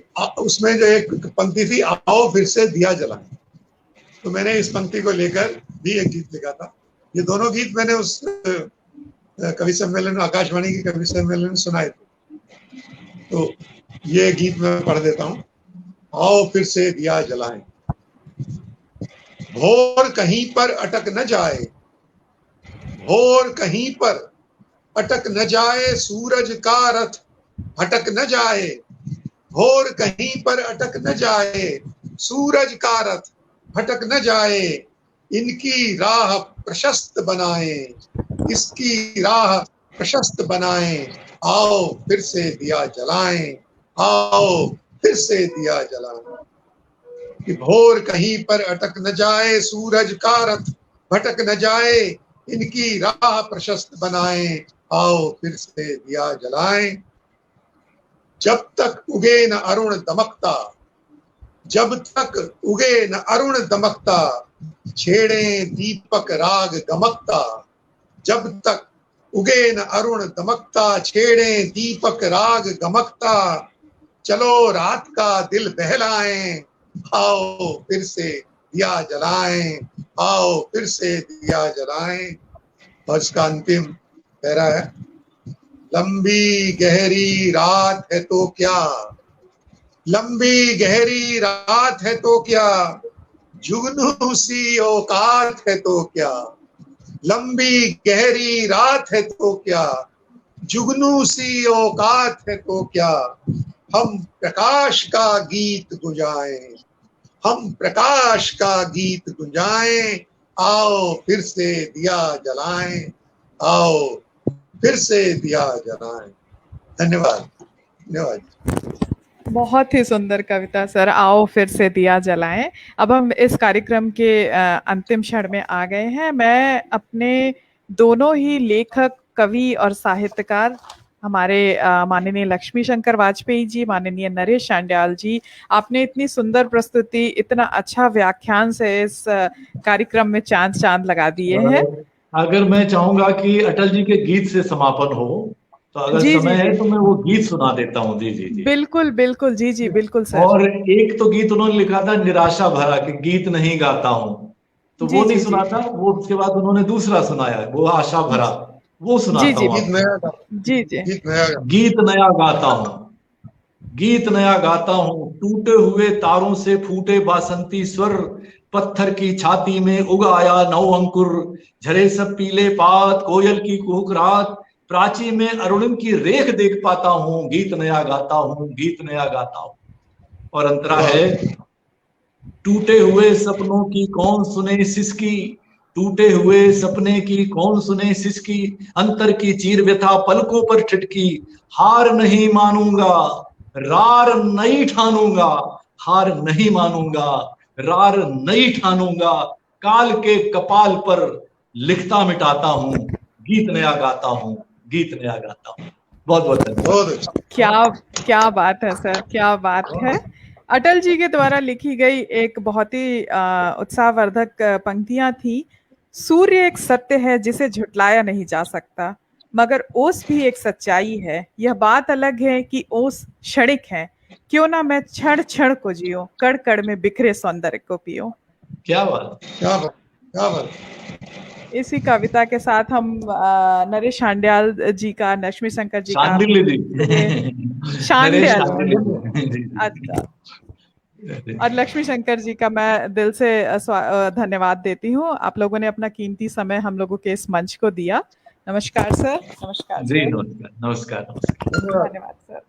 उसमें जो एक पंक्ति थी, आओ फिर से दिया जलाएं, तो मैंने इस पंक्ति को लेकर भी एक गीत लिखा था। ये दोनों गीत मैंने उस कवि सम्मेलन में, आकाशवाणी की कवि सम्मेलन में सुनाए थे। तो ये गीत मैं पढ़ देता हूँ। आओ फिर से दिया जलाएं, भोर कहीं पर अटक न जाए, भोर कहीं पर अटक न जाए, सूरज का रथ भटक न जाए, भोर कहीं पर अटक न जाए, सूरज का रथ भटक न जाए, इनकी राह प्रशस्त बनाए, इसकी राह प्रशस्त बनाए, आओ फिर से दिया जलाएं, आओ फिर से दिया जलाएं। कि भोर कहीं पर अटक न जाए, सूरज का रथ भटक न जाए, इनकी राह प्रशस्त बनाए, आओ फिर से दिया जलाएं। जब तक उगे न अरुण दमकता, जब तक उगे न अरुण दमकता, छेड़े दीपक राग गमकता, जब तक उगे न अरुण दमकता, छेड़े दीपक राग गमकता, चलो रात का दिल बहलाएं, आओ फिर से दिया जलाएं, आओ फिर से दिया जलाएं। और इसका अंतिम पैरा है, लंबी गहरी रात है तो क्या, लंबी गहरी रात है तो क्या, जुगनू सी औकात है तो क्या, लंबी गहरी रात है तो क्या, जुगनू सी औकात है तो क्या, हम प्रकाश का गीत गुंजाएं, हम प्रकाश का गीत गुंजाएं, आओ फिर से दिया जलाएं, आओ फिर से दिया जलाएं। धन्यवाद, धन्यवाद। बहुत ही सुंदर कविता सर, आओ फिर से दिया जलाएं। अब हम इस कार्यक्रम के अंतिम क्षण में आ गए हैं। मैं अपने दोनों ही लेखक, कवि और साहित्यकार, हमारे माननीय लक्ष्मी शंकर वाजपेयी जी, माननीय नरेश शांडियाल जी, आपने इतनी सुंदर प्रस्तुति, इतना अच्छा व्याख्यान से इस कार्यक्रम में चांद लगा दिए हैं। अगर मैं चाहूंगा कि अटल जी के गीत से समापन हो, तो अगर समय है तो मैं वो गीत सुना देता हूँ। जी जी जी, बिल्कुल बिल्कुल, जी जी बिल्कुल सर। और एक तो गीत उन्होंने लिखा था निराशा भरा, कि गीत नहीं गाता हूँ, तो वो नहीं सुना था। वो उसके बाद उन्होंने दूसरा सुनाया, वो आशा भरा, वो सुनाता हूँ। जी जी, गीत नया गाता हूँ, गीत नया गाता हूँ, टूटे हुए तारों से फूटे बासंती स्वर, पत्थर की छाती में उग आया नव अंकुर, झरे सब पीले पात, कोयल की कुहुक रात, प्राची में अरुणिम की रेख देख पाता हूँ, गीत नया गाता हूँ, गीत नया गाता हूँ। और अंतरा है, टूटे हुए सपनों की कौन सुने सिसकी, टूटे हुए सपने की कौन सुने सिसकी, अंतर की चीर व्यथा पलकों पर ठिठकी, हार नहीं मानूंगा, रार नहीं ठानूंगा, हार नहीं मानूंगा, रार नहीं ठानूंगा, काल के कपाल पर लिखता मिटाता हूँ, गीत नया गाता हूँ, गीत नया गाता हूँ। बहुत बहुत धन्यवाद। बहुत अच्छा। क्या क्या बात है सर, क्या बात है। अटल जी के द्वारा लिखी गई एक बहुत ही उत्साहवर्धक पंक्तियां थी। सूर्य एक सत्य है जिसे झुटलाया नहीं जा सकता, मगर ओस भी एक सच्चाई है। यह बात अलग है कि ओस क्षणिक है। क्यों ना मैं क्षण क्षण को जियो, कड़ कड़ में बिखरे सौंदर्य को पियो। क्या बात, क्या बात, क्या बात। इसी कविता के साथ हम नरेश शांडिल जी का, लक्ष्मी शंकर जी का, शांडिल्य जी, नरेश शांडिल, शांडिल्य जी। अच्छा, और लक्ष्मी शंकर जी का मैं दिल से धन्यवाद देती हूँ। आप लोगों ने अपना कीमती समय हम लोगों के इस मंच को दिया। नमस्कार सर। नमस्कार जी, सर। नमस्कार नमस्कार नमस्कार। धन्यवाद सर।